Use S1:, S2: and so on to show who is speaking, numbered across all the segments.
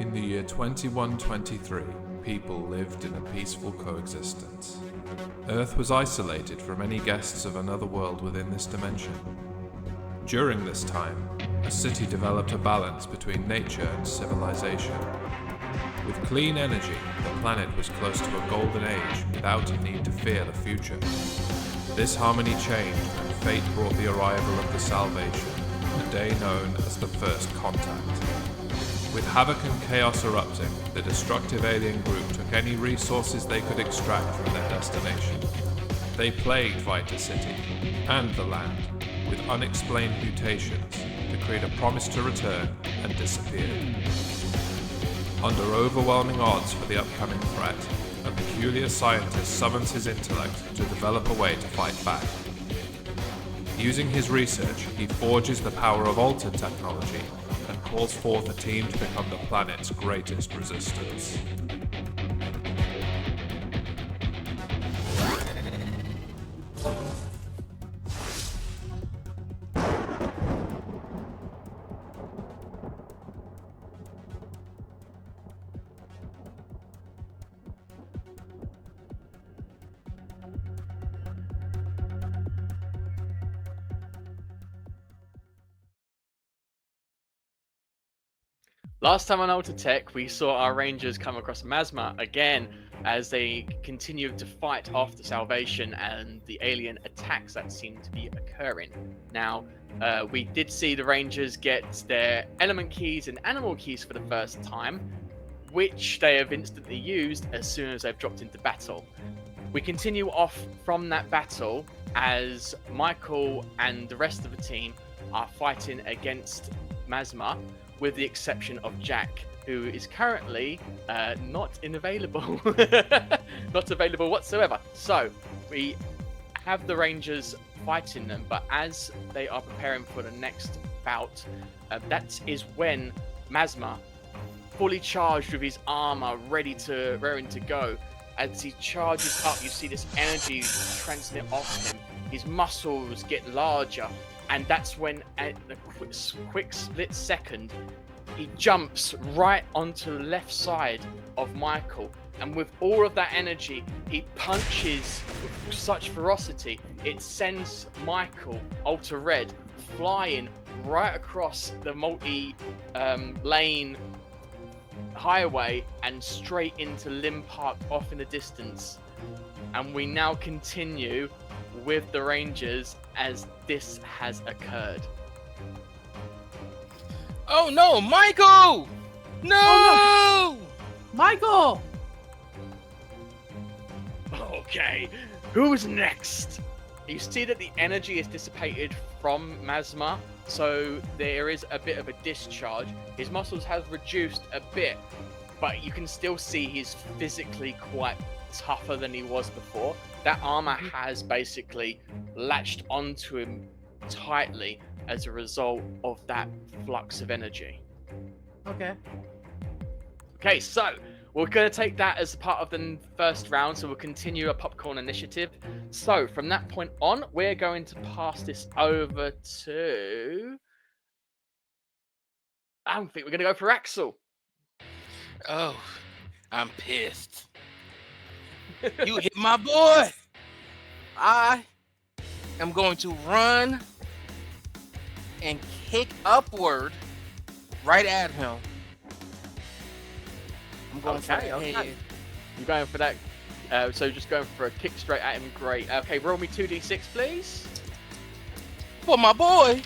S1: In the year 2123, people lived in a peaceful coexistence. Earth was isolated from any guests of another world within this dimension. During this time, a city developed a balance between nature and civilization. With clean energy, the planet was close to a golden age without a need to fear the future. This harmony changed when fate brought the arrival of the Salvation, a day known as the First Contact. With havoc and chaos erupting, the destructive alien group took any resources they could extract from their destination. They plagued Vita City and the land with unexplained mutations to create a promise to return and disappeared. Under overwhelming odds for the upcoming threat, a peculiar scientist summons his intellect to develop a way to fight back. Using his research, he forges the power of altered technology and calls forth a team to become the planet's greatest resistance.
S2: Last time on Alter Tech, we saw our Rangers come across Masma again as they continued to fight after Salvation and the alien attacks that seemed to be occurring. Now, we did see the Rangers get their element keys and animal keys for the first time, which they have instantly used as soon as they've dropped into battle. We continue off from that battle as Michael and the rest of the team are fighting against Masma, with the exception of Jack, who is currently not available. Not available whatsoever. So, we have the Rangers fighting them, but as they are preparing for the next bout, that is when Masma, fully charged with his armor, raring to go, as he charges up, you see this energy transmit off him. His muscles get larger, and that's when, at the quick split second, he jumps right onto the left side of Michael, and with all of that energy, he punches with such ferocity, it sends Michael, Alter Red, flying right across the multi-lane highway and straight into Lim Park off in the distance. And we now continue with the Rangers as this has occurred.
S3: Oh no, Michael! No!
S4: Oh, no! Michael!
S2: Okay, who's next? You see that the energy is dissipated from Masma, so there is a bit of a discharge. His muscles have reduced a bit, but you can still see he's physically quite tougher than he was before. That armor has basically latched onto him tightly as a result of that flux of energy.
S4: Okay.
S2: Okay, so we're going to take that as part of the first round, so we'll continue a popcorn initiative. So from that point on, we're going to pass this over to... I don't think we're going to go for Axel.
S3: Oh, I'm pissed. You hit my boy. I am going to run and kick upward right at him. I'm going for the head.
S2: You're going for that. So just going for a kick straight at him. Great. Okay, roll me 2d6, please.
S3: For my boy.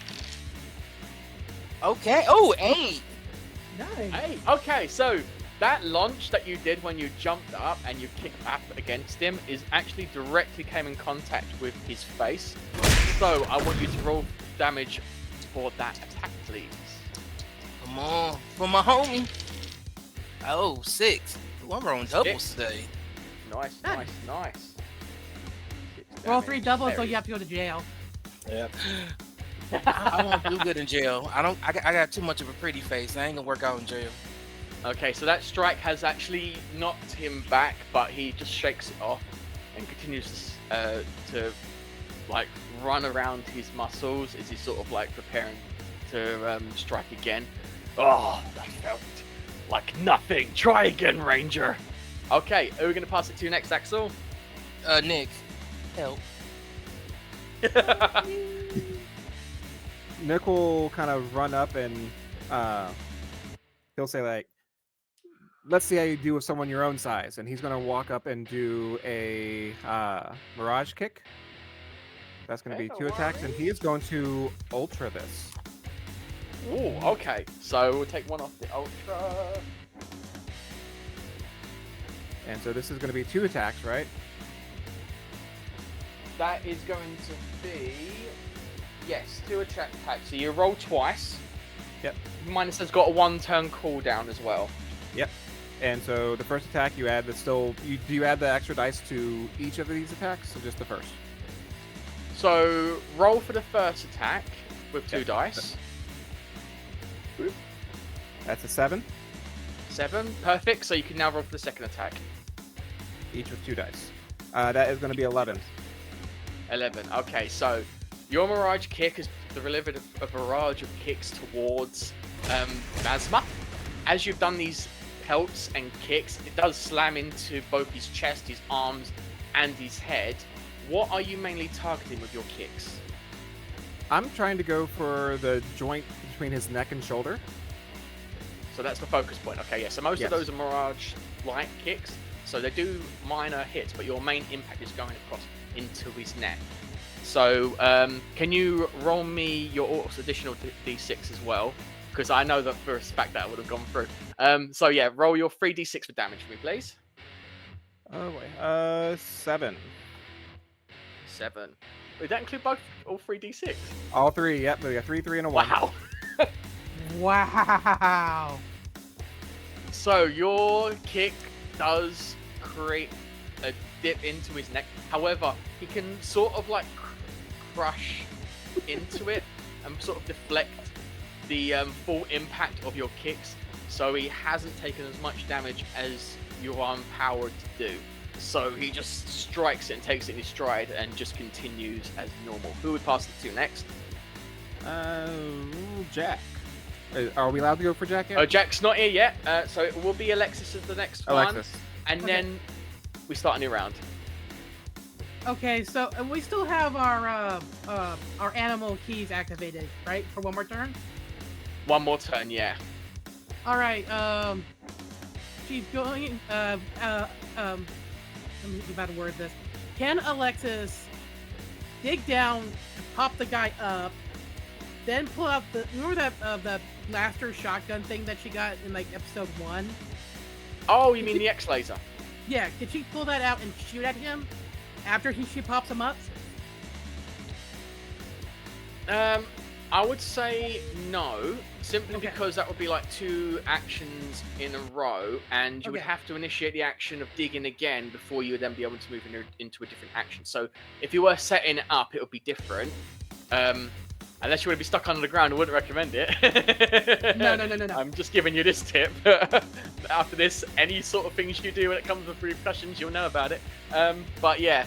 S3: Okay. Oh, 8.
S4: Nice.
S2: Hey. Okay, so that launch that you did when you jumped up and you kicked up against him is actually directly came in contact with his face. So I want you to roll damage for that attack, please.
S3: Come on. For my homie. Oh, 6. Ooh, I'm rolling doubles today.
S2: Nice.
S4: Roll 3 doubles, so
S2: Very-
S4: you have to go to jail.
S5: Yep.
S3: I won't do good in jail. I got too much of a pretty face. I ain't gonna work out in jail.
S2: Okay, so that strike has actually knocked him back, but he just shakes it off and continues to like run around his muscles as he's sort of like preparing to strike again. Oh, that felt Like nothing. Try again, Ranger. Okay, who are we going to pass it to next, Axel?
S3: Nick, help.
S5: Nick will kind of run up and he'll say like, let's see how you do with someone your own size. And he's going to walk up and do a Mirage kick. That's going to be 2 attacks, and he is going to Ultra this.
S2: Ooh, okay. So we'll take one off the Ultra.
S5: And so this is going to be 2 attacks, right?
S2: That is going to be... Yes, 2 attacks. So you roll twice.
S5: Yep.
S2: Minus has got a 1-turn cooldown as well.
S5: Yep. And so the first attack you add do you add the extra dice to each of these attacks, or just the first?
S2: So roll for the first attack with 2 dice.
S5: That's a 7.
S2: 7, perfect. So you can now roll for the second attack.
S5: Each with 2 dice. That is going to be 11.
S2: 11. Okay, so your Mirage kick is delivered a barrage of kicks towards Masma. As you've done these pelts and kicks, it does slam into both his chest, his arms, and his head. What are you mainly targeting with your kicks?
S5: I'm trying to go for the joint between his neck and shoulder.
S2: So that's the focus point. Okay, yeah. So most of those are Mirage-like kicks, so they do minor hits, but your main impact is going across into his neck. So can you roll me your additional d6 as well? Because I know that for a fact that would have gone through. So yeah, roll your 3d6 for damage for me, please.
S5: Oh wait, 7.
S2: 7. Did that include all 3d6?
S5: All 3, yep. We got 3, 3, and a 1.
S2: Wow.
S4: Wow.
S2: So your kick does create a dip into his neck. However, he can sort of like crush into it and sort of deflect the full impact of your kicks. So he hasn't taken as much damage as you are empowered to do. So he just strikes it and takes it in his stride and just continues as normal. Who would pass it to next?
S5: Jack. Are we allowed to go for Jack yet?
S2: Jack's not here yet, so it will be Alexis as the next one.
S5: Alexis.
S2: And then we start a new round.
S4: Okay, so we still have our animal keys activated, right? For one more turn?
S2: One more turn, yeah.
S4: All right. She's going. Let me about to word this. Can Alexis dig down, pop the guy up, then pull out remember that the blaster shotgun thing that she got in like episode 1?
S2: Oh, you mean the X laser?
S4: Yeah. Can she pull that out and shoot at him after she pops him up?
S2: I would say no, simply because that would be like 2 actions in a row, and you would have to initiate the action of digging again before you would then be able to move into a different action. So if you were setting it up, it would be different. Unless you want to be stuck under the ground, I wouldn't recommend it.
S4: No.
S2: I'm just giving you this tip. After this, any sort of things you do when it comes with repercussions, you'll know about it. But yeah,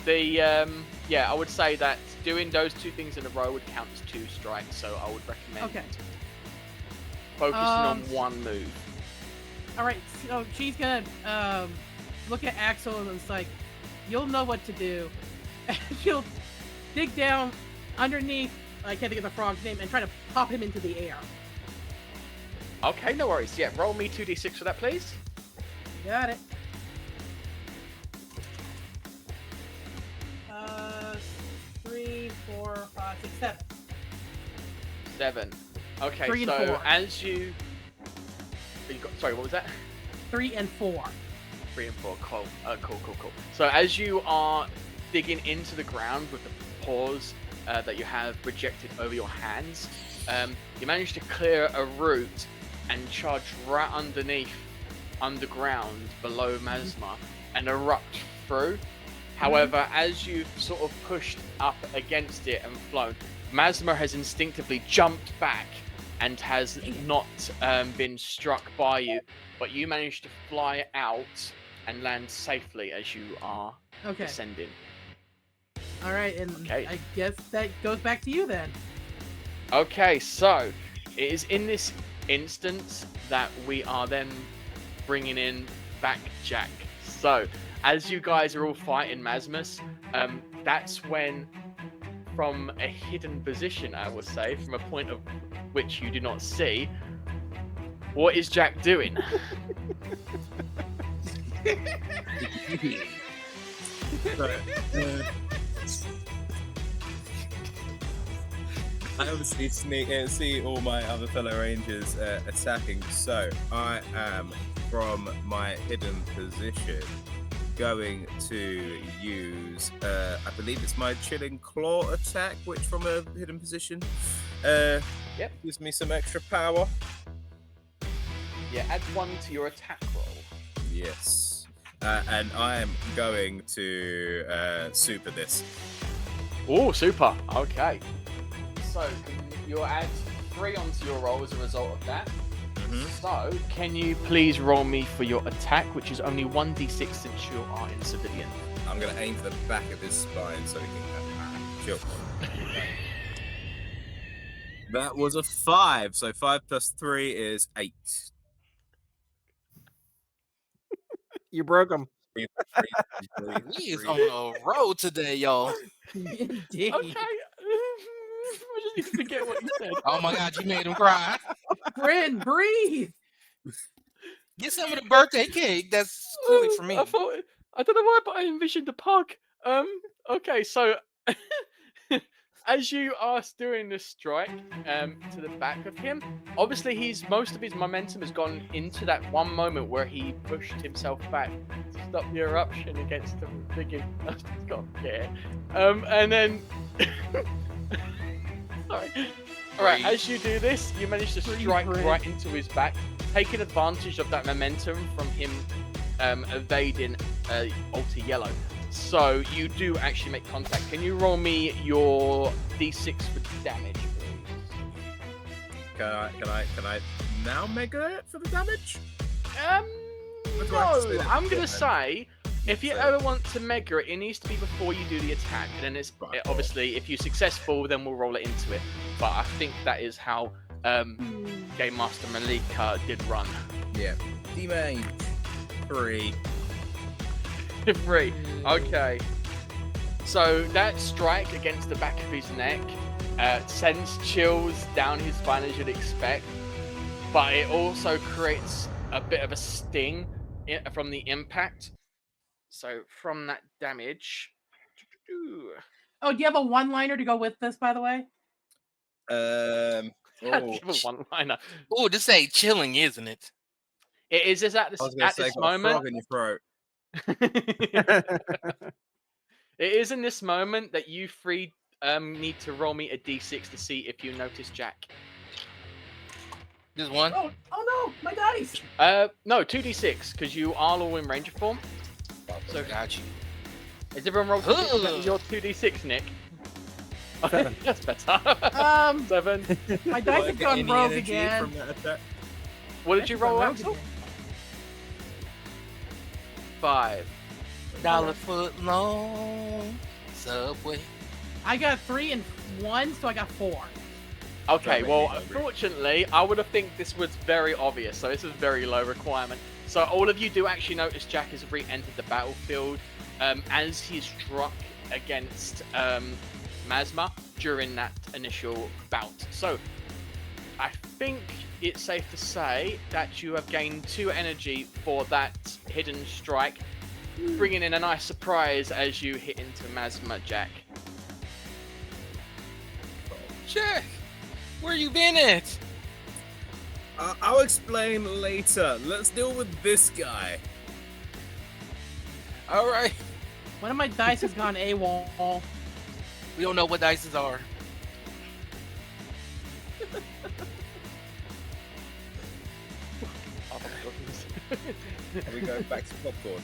S2: I would say that doing those 2 things in a row would count as 2 strikes. So I would recommend focusing on one move.
S4: All right, so she's gonna look at Axel and it's like, you'll know what to do. And she'll dig down underneath, I can't think of the frog's name, and try to pop him into the air.
S2: Okay, no worries. Yeah, roll me 2d6 for that, please.
S4: Got it. 3, 4, 5, 6, 7.
S2: 7. Okay,
S4: 3 and
S2: so
S4: 4.
S2: as you got, sorry, what was that?
S4: 3 and 4.
S2: 3 and 4. Cool. Cool. So as you are digging into the ground with the paws that you have projected over your hands, you manage to clear a route and charge right underground below Masma and erupt through. However, as you've sort of pushed up against it and flown, Masma has instinctively jumped back and has not been struck by you, but you managed to fly out and land safely as you are descending.
S4: All right, and I guess that goes back to you then.
S2: Okay, so it is in this instance that we are then bringing in back Jack. So, as you guys are all fighting Masmas, that's when, from a hidden position, I would say, from a point of which you do not see, what is Jack doing?
S6: I obviously see all my other fellow Rangers attacking, so I am, from my hidden position, going to use, I believe it's my Chilling Claw attack, which from a hidden position gives me some extra power.
S2: Yeah, add 1 to your attack roll.
S6: Yes. And I am going to super this.
S2: Oh, super. Okay. So, you'll add 3 onto your roll as a result of that. So, can you please roll me for your attack, which is only 1d6 since you are in civilian?
S6: I'm going to aim for the back of his spine so he can... Sure. That was a 5, so 5 plus 3 is 8.
S5: You broke him.
S3: He is on a roll today, y'all.
S4: Indeed.
S2: Okay. I just need to forget what you said.
S3: Oh my God, you made him cry.
S4: Brent, breathe.
S3: Get some of the birthday cake. That's clearly for me.
S2: I don't know why, but I envisioned the pug. Okay, so as you are doing this strike to the back of him, obviously most of his momentum has gone into that one moment where he pushed himself back to stop the eruption against the big and then sorry. Alright, as you do this, you manage to strike right into his back, taking advantage of that momentum from him evading Alter Yellow. So you do actually make contact. Can you roll me your d6 for damage, please?
S6: Can I now mega it for the damage?
S2: No. I'm gonna say if you ever want to mega it, it needs to be before you do the attack, and then it's obviously if you're successful, then we'll roll it into it. But I think that is how Game Master Malika did run.
S6: Yeah. D-Mage 3.
S2: 3. Okay. So that strike against the back of his neck sends chills down his spine as you'd expect, but it also creates a bit of a sting from the impact. So from that damage...
S4: Oh, do you have a one-liner to go with this, by the way?
S2: One-liner.
S3: Oh, this ain't chilling, isn't it?
S2: It is at this moment.
S6: Frog in your throat.
S2: It is in this moment that you three need to roll me a d6 to see if you notice Jack.
S3: Just one?
S4: Oh no, my dice!
S2: No, 2d6, because you are all in Ranger form.
S3: So got you.
S2: Is everyone rolled your 2d6, Nick?
S5: 7.
S2: That's better. 7.
S4: My dice have gone rogue again.
S2: What did you roll, Axel? 5.
S3: $1 long subway.
S4: I got 3 and 1, so I got 4.
S2: Okay, well, unfortunately, I would have think this was very obvious, so this is very low requirement. So all of you do actually notice Jack has re-entered the battlefield as he struck against Masma during that initial bout. So I think it's safe to say that you have gained 2 energy for that hidden strike, bringing in a nice surprise as you hit into Masma, Jack.
S3: Jack, where you been at?
S6: I'll explain later. Let's deal with this guy.
S3: All right.
S4: One of my dice has gone AWOL.
S3: We don't know what dices are.
S6: Are we going back to popcorn?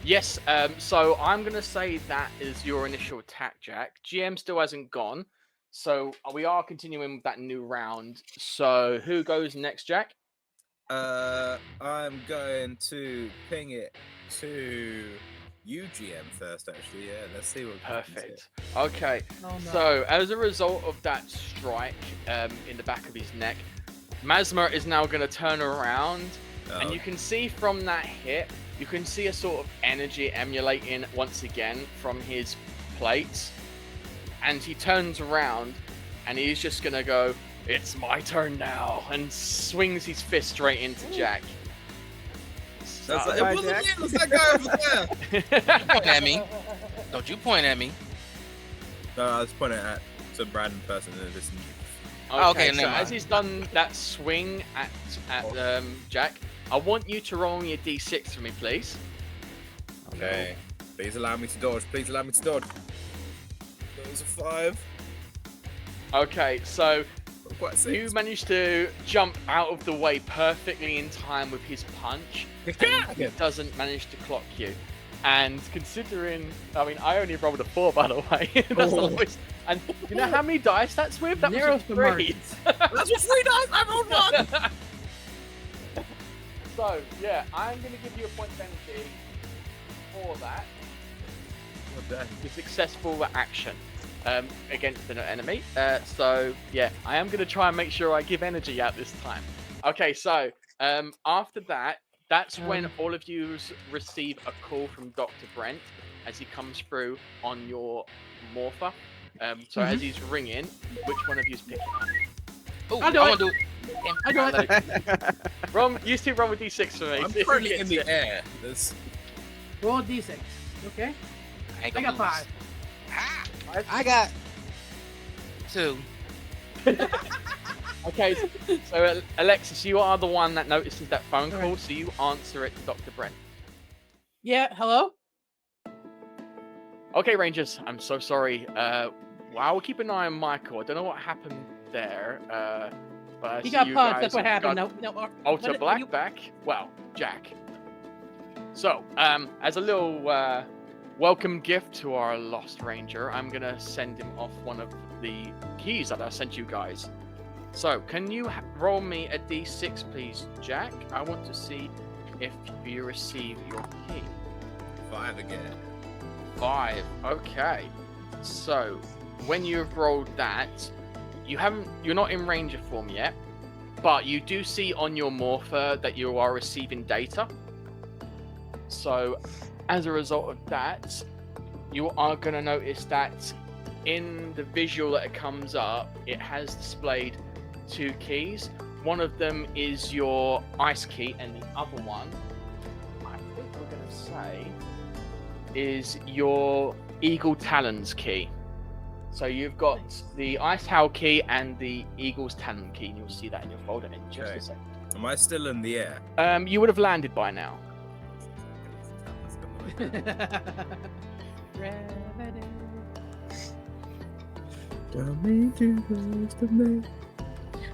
S2: Yes, so I'm going to say that is your initial attack, Jack. GM still hasn't gone, so we are continuing with that new round. So who goes next, Jack?
S6: I'm going to ping it to you, GM, first, actually. Yeah, let's see what
S2: Perfect. Okay,
S4: Oh, no.
S2: so as a result of that strike in the back of his neck, Masma is now going to turn around, and
S6: Oh.
S2: you can see from that hit, you can see a sort of energy emulating once again from his plates. And he turns around, and he's just going to go, "It's my turn now," and swings his fist straight into Jack.
S6: That's like, it
S5: Bye,
S6: wasn't
S5: Jack.
S6: you, it was that guy over there.
S3: Point at me. Don't you point at me.
S6: No, I was pointing at some random person in the distance.
S3: Okay,
S2: so
S3: never mind.
S2: as he's done that swing at Jack, I want you to roll me a d6 for me, please.
S6: Okay. Please allow me to dodge. Please allow me to dodge. That was a 5.
S2: Okay, so
S6: Not quite a 6.
S2: you managed to jump out of the way perfectly in time with his punch, and he doesn't manage to clock you. And considering, I mean, I only rolled a 4, by the way. That's not always, and you know how many dice that's with? That
S4: Zeros
S2: was
S4: for
S2: a 3.
S4: margins.
S6: That's what 3 dice. I rolled 1.
S2: So, yeah, I'm going to give you a point of energy for that. Your successful action against an enemy. So, yeah, I am going to try and make sure I give energy out this time. Okay, so after that, that's when all of you receive a call from Dr. Brent as he comes through on your morpher. So as he's ringing, which one of you's picking up?
S3: Oh,
S4: I'll do
S3: I
S4: it.
S3: want to do it.
S4: I do it.
S2: You two roll with d6 for me.
S6: I'm
S2: see if
S6: currently
S2: he
S6: in
S2: gets
S6: the
S2: it.
S6: air. There's...
S4: Roll a d6. Okay.
S3: I, ain't
S4: I
S3: gonna
S4: got
S3: lose.
S4: 5.
S3: I got 2.
S2: Okay, so Alexis, you are the one that notices that phone call,
S4: Alright.
S2: so you answer it to Dr. Brent.
S4: Yeah. Hello.
S2: Okay, Rangers, I'm so sorry. I'll keep an eye on Michael. I don't know what happened there. But I
S4: He
S2: see
S4: got
S2: you
S4: punched.
S2: guys
S4: That's what
S2: have
S4: happened.
S2: got
S4: No.
S2: Alter
S4: what-
S2: Black
S4: you-
S2: back. Well, Jack. So, as a little welcome gift to our lost ranger, I'm gonna send him off one of the keys that I sent you guys. So, can you roll me a d6, please, Jack? I want to see if you receive your key.
S6: 5 again.
S2: 5. Okay. So, when you've rolled that, you're not in ranger form yet, but you do see on your morpher that you are receiving data. So, as a result of that, you are going to notice that in the visual that it comes up, it has displayed 2 keys. One of them is your ice key, and the other one, I think we're going to say, is your Eagle Talons key. So you've got the Ice Howl key and the Eagle's Talon key, and you'll see that in your folder in just
S6: Okay.
S2: a second.
S6: Am I still in the air?
S2: You would have landed by now.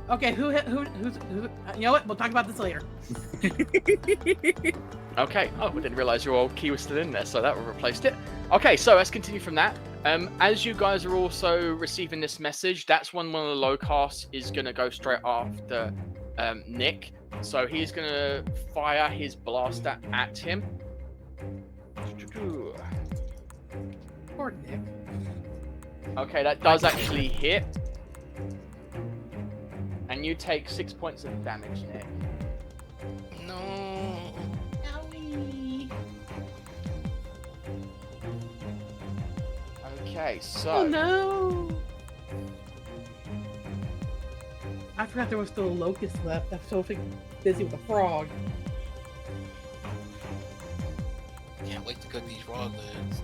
S4: Okay. Who's? You know what? We'll talk about this later.
S2: Okay. Oh, I didn't realize your old key was still in there, so that replaced it. Okay, so let's continue from that. As you guys are also receiving this message, that's when one of the low casts is going to go straight after Nick. So he's going to fire his blaster at him.
S4: Poor Nick.
S2: Okay, that does actually hit. And you take 6 points of damage, Nick.
S3: No.
S2: Okay, so...
S4: Oh no! I forgot there was still a locust left. I'm so busy with the frog.
S3: Can't wait to cook these raw legs.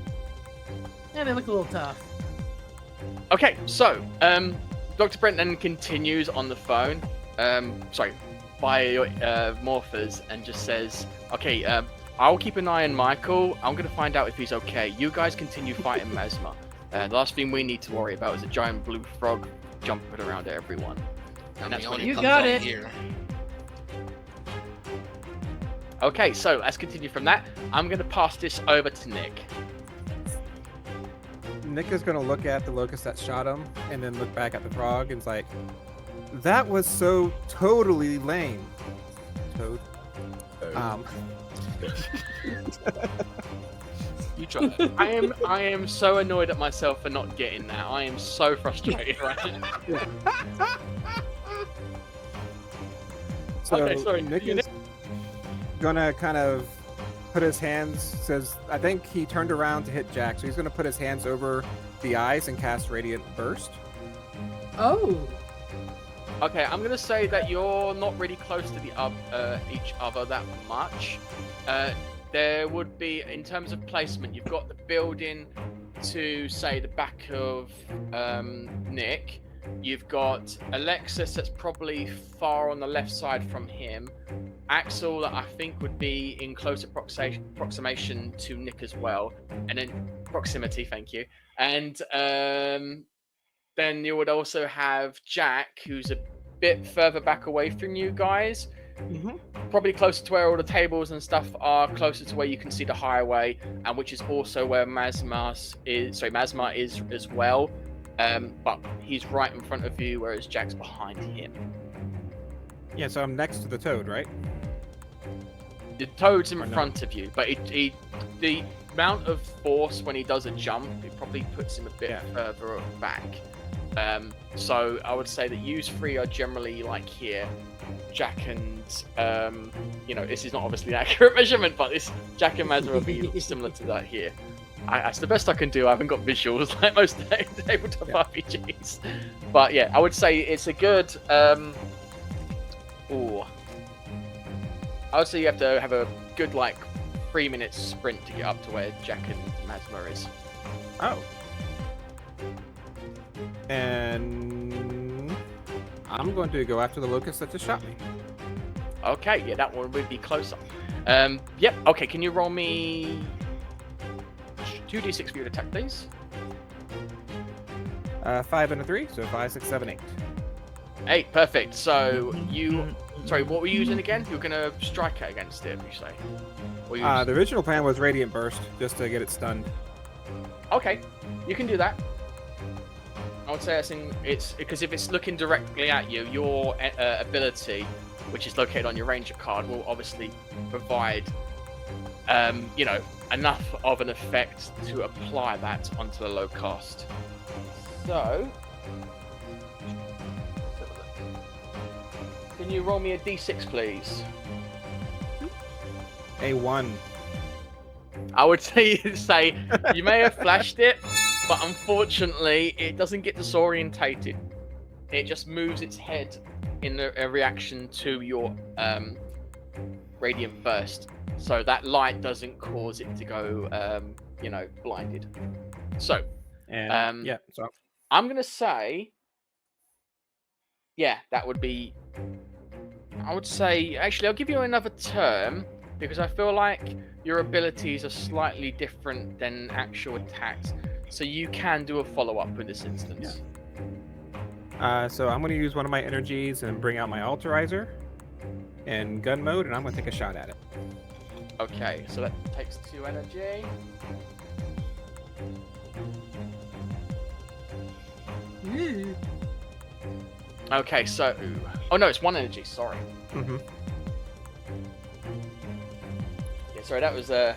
S4: Yeah, they look a little tough.
S2: Okay, so Dr. Brent then continues on the phone, by morphers, and just says, "Okay, I'll keep an eye on Michael. I'm gonna find out if he's okay. You guys continue fighting Masma. The last thing we need to worry about is a giant blue frog jumping around at everyone." And that's when
S4: You
S3: comes
S4: got
S3: out
S4: it.
S3: Here.
S2: Okay, so let's continue from that. I'm gonna pass this over to Nick.
S5: Nick is gonna look at the locust that shot him, and then look back at the frog, and it's like, "That was so totally lame." Toad.
S3: You try it.
S2: I am so annoyed at myself for not getting that. I am so frustrated right now.
S5: So
S2: Okay, sorry.
S5: Nick is gonna kind of put his hands. Says I think he turned around to hit Jack, so he's gonna put his hands over the eyes and cast Radiant Burst.
S4: Oh.
S2: Okay, I'm gonna say that you're not really close to each other that much. There would be, in terms of placement, you've got the building to say the back of Nick. You've got Alexis that's probably far on the left side from him. Axel that I think would be in close approximation to Nick as well, and then proximity. Thank you. And then you would also have Jack, who's a bit further back away from you guys. Probably closer to where all the tables and stuff are, closer to where you can see the highway, and which is also where Masma is as well. But he's right in front of you, whereas Jack's behind him.
S5: Yeah, so I'm next to the Toad, right?
S2: The Toad's in front of you, but the amount of force when he does a jump, it probably puts him a bit further back. So I would say that you three are generally like here. Jack and this is not obviously an accurate measurement, but Jack and Masma will be similar to that here. That's the best I can do. I haven't got visuals like most tabletop RPGs, but yeah, I would say it's a good. I would say you have to have a good 3-minute sprint to get up to where Jack and Masma is.
S5: Oh. And I'm going to go after the locust that just shot me.
S2: Okay, yeah, that one would be closer. Yep. Okay, can you roll me 2d6 for your attack, please?
S5: 5 and a 3, so 5, 6, 7, 8.
S2: 8, perfect. So sorry, what were you using again? You're gonna strike it against it, you say?
S5: The original plan was Radiant Burst, just to get it stunned.
S2: Okay, you can do that. I would say it's because if it's looking directly at you, your ability, which is located on your Ranger card, will obviously provide, enough of an effect to apply that onto the low cost. So, can you roll me a d6, please?
S5: A 1.
S2: I would say you may have flashed it, but unfortunately, it doesn't get disorientated. It just moves its head in a reaction to your radiant burst. So that light doesn't cause it to go, blinded. So,
S5: so
S2: I'm going to say, that would be, I would say, actually, I'll give you another term, because I feel like your abilities are slightly different than actual attacks. So you can do a follow-up in this instance.
S5: So I'm going to use one of my energies and bring out my Alterizer in gun mode, and I'm going to take a shot at it.
S2: Okay, so that takes 2 energy. Okay, so... Oh no, it's 1 energy, sorry.
S5: Mm-hmm.
S2: Yeah, sorry, that was... Oh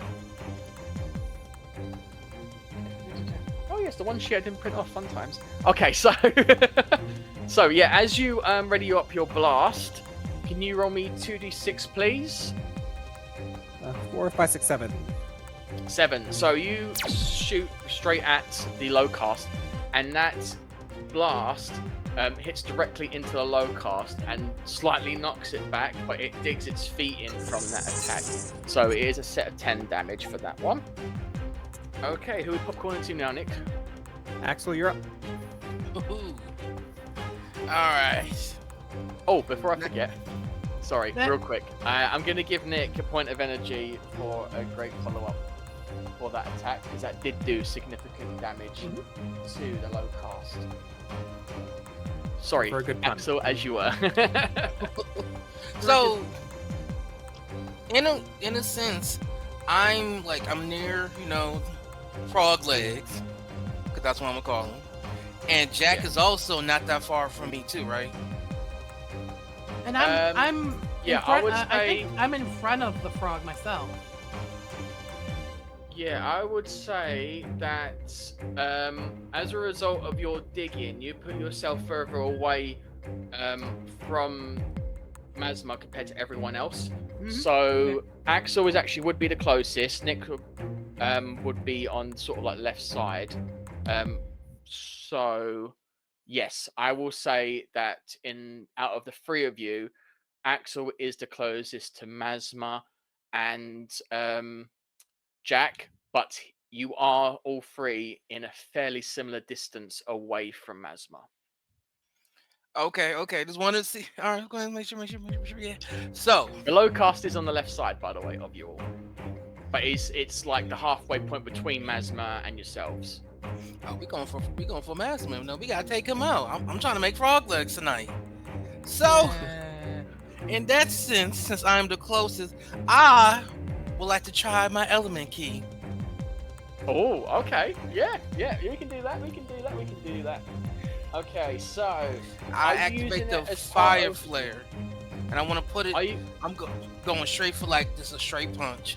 S2: yes, the one sheet I didn't print off, fun times. Okay, so... so yeah, as you ready up your blast, can you roll me 2d6, please?
S5: 4, 5, 6, 7.
S2: 7. So you shoot straight at the low cast, and that blast hits directly into the low cast and slightly knocks it back, but it digs its feet in from that attack. So it is a set of 10 damage for that one. Okay, who we popcorn into now, Nick?
S5: Axel, you're up.
S3: Alright.
S2: Oh, before I forget, sorry, real quick. I'm going to give Nick a point of energy for a great follow-up for that attack, because that did do significant damage to the low cast. Sorry,
S5: For a good pun.
S2: Axel, as you were.
S3: So, in a sense, I'm near, frog legs, because that's what I'm gonna call him. And Jack is also not that far from me too, right?
S4: And I'm
S2: yeah,
S4: in front,
S2: I would
S4: I
S2: say.
S4: think I'm in front of the frog myself.
S2: Yeah, I would say that as a result of your digging, you put yourself further away from Masma compared to everyone else.
S4: Mhm.
S2: So Axel would be the closest. Nick would be on sort of like left side. So yes, I will say that out of the three of you, Axel is the closest to Masma and Jack, but you are all three in a fairly similar distance away from Masma.
S3: Okay. Just wanted to see. All right, go ahead. Make sure. Yeah. So,
S2: The low cast is on the left side, by the way, of you all. But it's like the halfway point between Masma and yourselves.
S3: oh, we going for Masma. No, we gotta take him out. I'm trying to make frog legs tonight. So, in that sense, since I'm the closest, I would like to try my element key.
S2: Oh, okay. Yeah, we can do that. Okay, so
S3: I
S2: are you using
S3: activate the
S2: it as part
S3: fire
S2: of-
S3: flare, and I want to put it.
S2: Are you
S3: I'm going straight for like just a straight punch.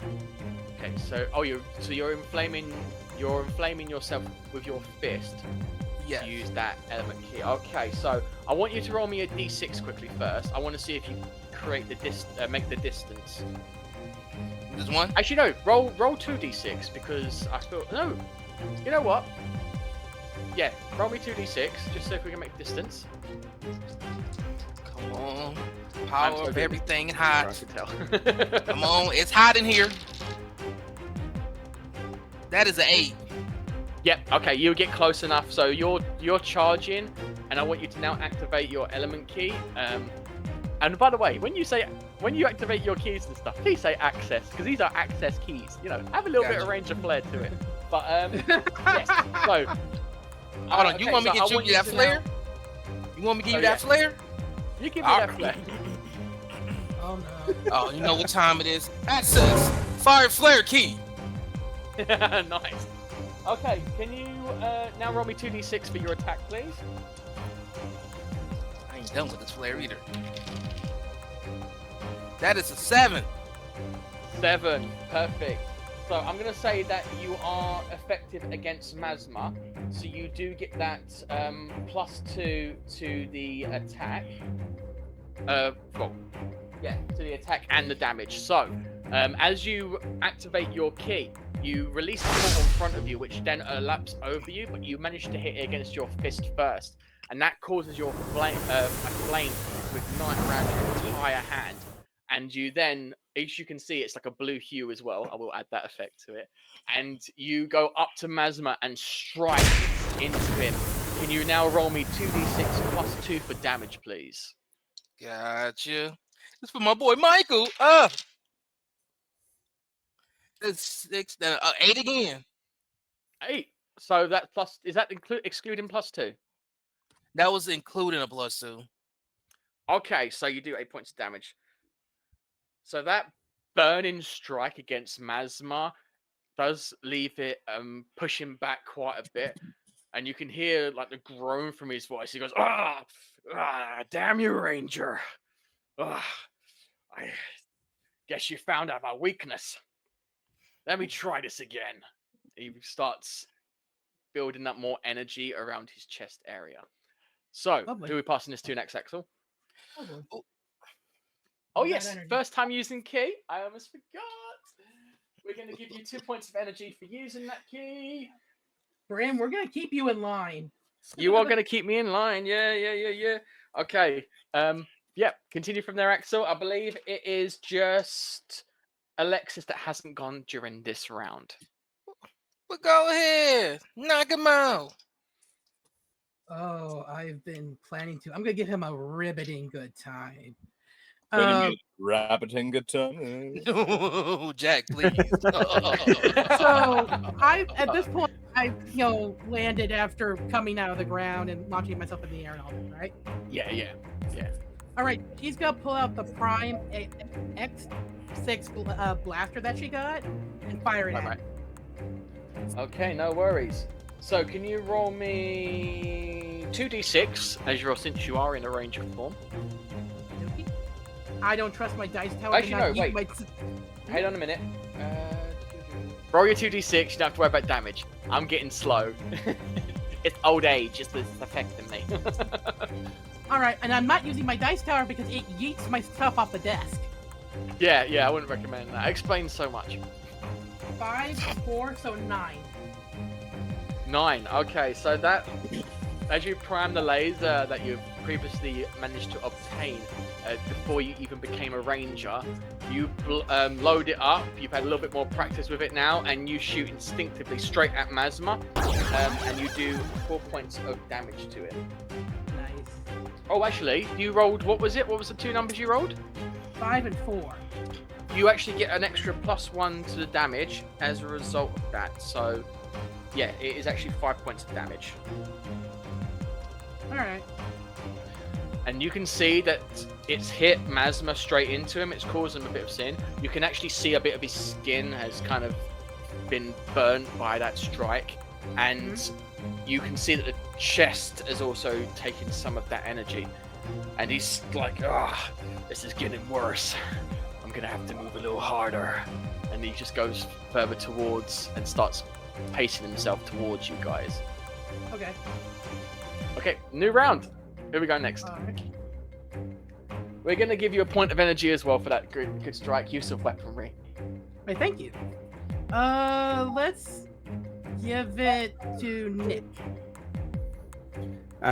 S2: okay? So you're inflaming yourself with your fist.
S3: Yeah.
S2: To use that element key. Okay, so I want you to roll me a d6 quickly first. I want to see if you create the make the distance.
S3: There's one.
S2: Actually, no. Roll 2d6 because I feel no. You know what? Yeah, roll me 2d6 just so we can make distance.
S3: Come on.
S2: I'm
S3: Power
S2: so
S3: of
S2: big.
S3: everything
S2: I
S3: hot.
S2: can tell.
S3: Come on, it's hot in here. That is an 8.
S2: Yep. Okay, you get close enough. So you're charging, and I want you to now activate your element key. And by the way, when you activate your keys and stuff, please say access because these are access keys. You know, have a little bit of range of flair to it. But yes. So
S3: Hold on, you
S2: okay,
S3: want me to
S2: so I
S3: get you
S2: want
S3: that
S2: to
S3: flare?
S2: now-
S3: You want me to give
S2: Oh,
S3: you that
S2: yeah.
S3: flare?
S2: You give me
S3: All
S2: that
S3: right.
S2: flare.
S4: Oh no.
S3: Oh, you know what time it is. Access fire flare key.
S2: Nice. Okay, can you now roll me 2d6 for your attack, please?
S3: I ain't done with this flare either. That is a 7.
S2: 7. Perfect. So I'm going to say that you are effective against Masma. So you do get that +2 to the attack. To the attack and the damage. So as you activate your key, you release the ball in front of you, which then laps over you, but you manage to hit it against your fist first. And that causes your flame to ignite around your entire hand. And you then, as you can see, it's like a blue hue as well. I will add that effect to it. And you go up to Masma and strike into him. Can you now roll me 2d6 +2 for damage, please?
S3: Gotcha. This for my boy Michael. That's 6. 8 again.
S2: 8. So that is that excluding +2?
S3: That was including a +2.
S2: Okay, so you do 8 points of damage. So that burning strike against Masma does leave it pushing back quite a bit, and you can hear like the groan from his voice. He goes, damn you, Ranger! I guess you found out my weakness. Let me try this again." He starts building up more energy around his chest area. So,
S4: Lovely.
S2: who are we passing this to next, Axel?
S4: Oh, boy.
S2: Oh,
S4: All that
S2: yes.
S4: energy.
S2: First time using key. I almost forgot. We're going to give you 2 points of energy for using that key.
S4: Bram, we're gonna keep you in line.
S2: You are going to keep me in line. Yeah. Okay. Continue from there, Axel. I believe it is just Alexis that hasn't gone during this round.
S3: But go ahead. Knock him out.
S4: Oh, I've been planning to. I'm gonna give him a riveting good time.
S6: Rabbiting good time.
S3: No, Jack, please.
S4: So at this point I've landed after coming out of the ground and launching myself in the air and all that, right?
S2: Yeah.
S4: All right, she's gonna pull out the Prime X6 blaster that she got and fire it at
S2: Right.
S4: him.
S2: Okay, no worries. So, can you roll me 2d6 since you are in a range of form?
S4: Okey-dokey. I don't trust my dice tower.
S2: Actually,
S4: to
S2: no,
S4: not
S2: wait.
S4: use
S2: Hold on a minute. Roll your 2d6. You don't have to worry about damage. I'm getting slow. It's old age. It's affecting me.
S4: All right, and I'm not using my dice tower because it yeets my stuff off the desk.
S2: Yeah, I wouldn't recommend that. Explains so much.
S4: 5, 4, so 9.
S2: 9. Okay, so that as you prime the laser that you've previously managed to obtain before you even became a ranger, you load it up. You've had a little bit more practice with it now, and you shoot instinctively straight at Masma, and you do 4 points of damage to it.
S4: Nice.
S2: Oh, actually, you rolled. What was it? What was the 2 numbers you rolled?
S4: 5 and 4.
S2: You actually get an extra +1 to the damage as a result of that. So, yeah, it is actually 5 points of damage.
S4: All right.
S2: And you can see that it's hit Masma straight into him. It's caused him a bit of sin. You can actually see a bit of his skin has kind of been burnt by that strike. And you can see that the chest has also taken some of that energy. And he's like, this is getting worse. I'm going to have to move a little harder. And he just goes further towards and starts pacing himself towards you guys.
S4: Okay.
S2: Okay, new round. Here we go next.
S4: All right.
S2: We're going to give you a point of energy as well for that good strike. Use of weaponry.
S4: Wait, thank you. Let's give it to Nick.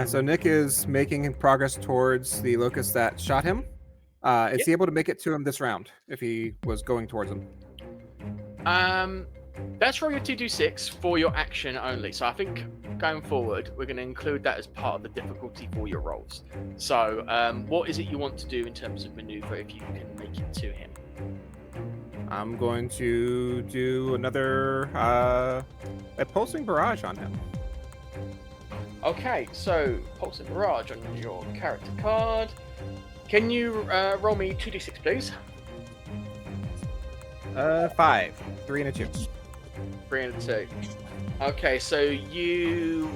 S5: So Nick is making progress towards the locust that shot him. Is he able to make it to him this round if he was going towards him?
S2: Let's roll your 2d6 for your action only. So I think going forward, we're going to include that as part of the difficulty for your rolls. So what is it you want to do in terms of maneuver if you can make it to him?
S5: I'm going to do another a pulsing barrage on him.
S2: Okay, so Pulsing Mirage on your character card. Can you roll me 2d6, please?
S5: 5, 3 and a 2.
S2: 3 and a 2. Okay, so you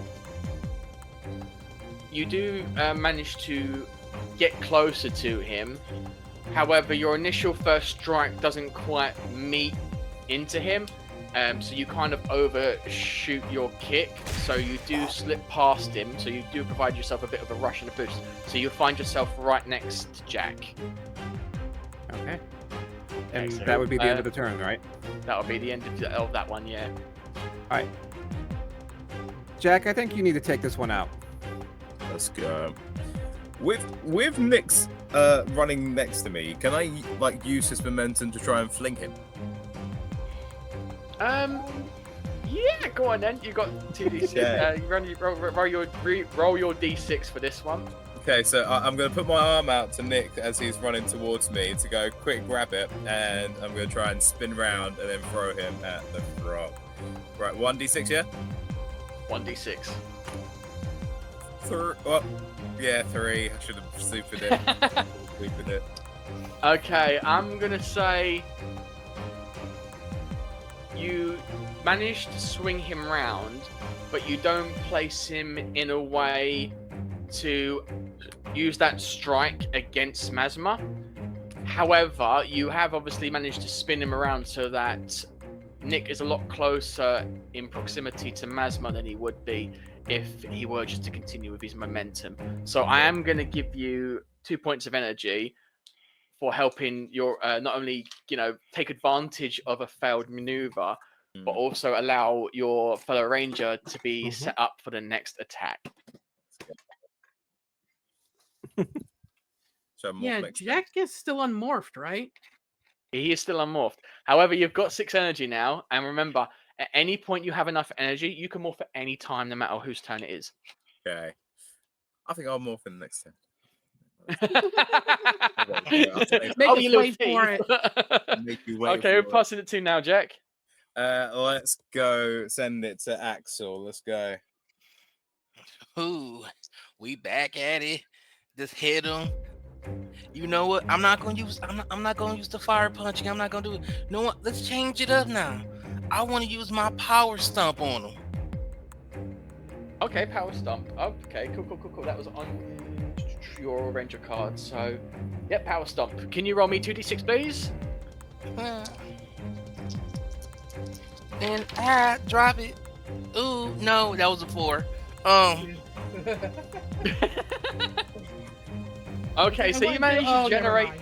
S2: do manage to get closer to him. However, your initial first strike doesn't quite meet into him. So you kind of overshoot your kick, so you do slip past him, so you do provide yourself a bit of a rush and a boost. So you find yourself right next to Jack.
S5: Okay. And
S2: Excellent.
S5: that would be the end of the turn, right?
S2: That'll be the end of that one, yeah.
S5: Alright. Jack, I think you need to take this one out.
S6: Let's go. With Nick's running next to me, can I use his momentum to try and fling him?
S2: Yeah, go on then. You got 2d6.
S6: Yeah.
S2: Roll your d6 for this one.
S6: Okay, so I'm going to put my arm out to Nick as he's running towards me to go quick grab it, and I'm going to try and spin round and then throw him at the frog. Right, 1d6, yeah?
S2: 1d6.
S6: 3. Oh, yeah, 3. I should have stupid it. Stupid it.
S2: Okay, I'm gonna say you manage to swing him round, but you don't place him in a way to use that strike against Masma. However, you have obviously managed to spin him around so that Nick is a lot closer in proximity to Masma than he would be if he were just to continue with his momentum. So I am going to give you 2 points of energy for helping your not only take advantage of a failed maneuver, but also allow your fellow ranger to be set up for the next attack.
S6: So
S4: Yeah, Jack is still unmorphed, right?
S2: He is still unmorphed. However, you've got 6 energy now, and remember, at any point you have enough energy, you can morph at any time, no matter whose turn it is.
S6: Okay. I think I'll morph in the next turn.
S4: Make us wait for it.
S6: Make you wait
S2: Okay, we're passing it to now, Jack.
S6: Let's go. Send it to Axel. Let's go.
S3: Ooh, we back at it. Just hit him. You know what? I'm not gonna use the fire punching. I'm not gonna do it. You know what? Let's change it up now. I want to use my power stomp on him.
S2: Okay, power stomp. Okay, cool. That was on your ranger card. So, yeah, power stomp. Can you roll me 2d6, please?
S3: And drop it. Ooh, no, that was a 4.
S2: Okay, so you managed to generate.
S4: mind.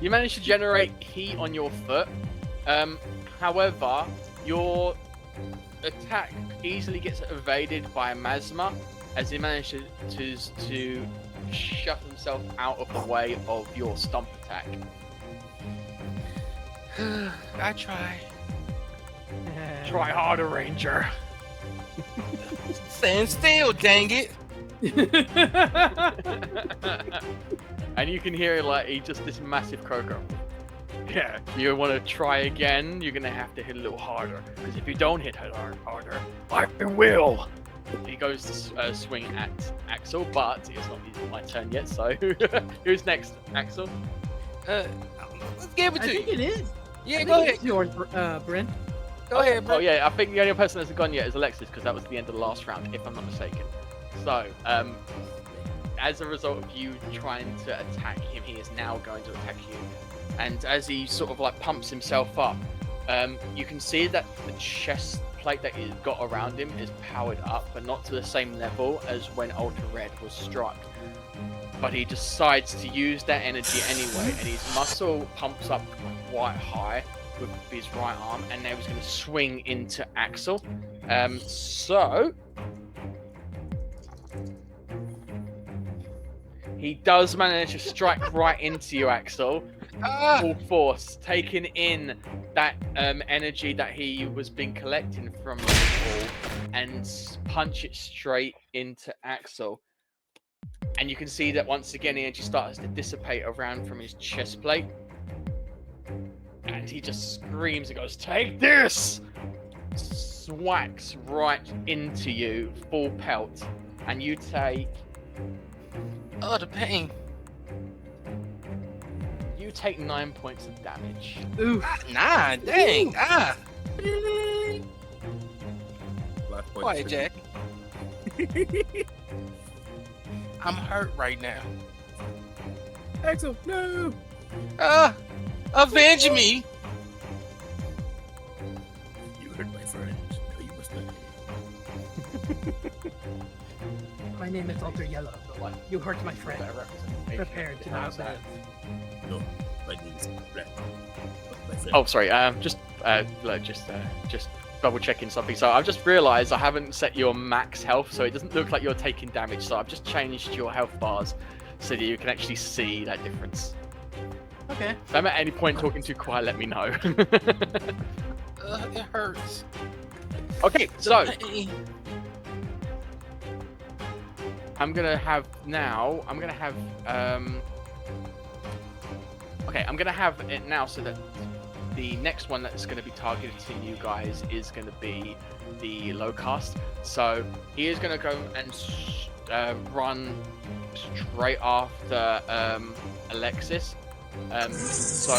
S2: You managed to generate heat on your foot. However, your attack easily gets evaded by Masma as he manages to shut himself out of the way of your stomp attack.
S3: I try.
S2: Try harder, Ranger.
S3: Stand still, dang it.
S2: And you can hear like he just this massive croaker. Yeah, you want to try again? You're gonna have to hit a little harder. Because if you don't hit harder, I will. He goes to swing at Axel, but it's not my turn yet. So who's next, Axel?
S3: Let's give it
S4: I
S3: to
S4: think
S3: you.
S4: it is.
S3: Yeah,
S4: I
S3: go
S4: think
S3: ahead.
S4: it's yours, Brent.
S3: Go ahead, bro.
S2: Oh yeah, I think the only person that's gone yet is Alexis because that was the end of the last round, if I'm not mistaken. So, as a result of you trying to attack him, he is now going to attack you. And as he sort of like pumps himself up, you can see that the chest plate that he's got around him is powered up, but not to the same level as when Ultra Red was struck. But he decides to use that energy anyway, and his muscle pumps up quite high with his right arm, and now he's going to swing into Axel. So he does manage to strike right into you, Axel. Full force, taking in that energy that he was been collecting from the ball, and punch it straight into Axel. And you can see that once again, the energy starts to dissipate around from his chest plate. And he just screams and goes, "Take this!" Swacks right into you, full pelt. And you take...
S3: Oh, the pain.
S2: You take 9 points of damage.
S4: Oof.
S3: Nah, dang.
S6: Life point
S3: Quiet,
S6: two.
S3: Jack. I'm hurt right now.
S6: Axel, no!
S3: Avenge me.
S6: You hurt my friend. No, you must not.
S4: My name is Alter Yellow. You hurt my friend. Prepare to not live.
S6: No, my name is Brent. My friend.
S2: Oh, sorry. Just double checking something. So I've just realised I haven't set your max health, so it doesn't look like you're taking damage. So I've just changed your health bars so that you can actually see that difference.
S4: Okay.
S2: If I'm at any point talking too quiet, let me know.
S3: It hurts.
S2: Okay, so
S3: Pain.
S2: I'm gonna have it now so that the next one that's going to be targeted to you guys is going to be the low cast. So he is going to go and run straight after Alexis. So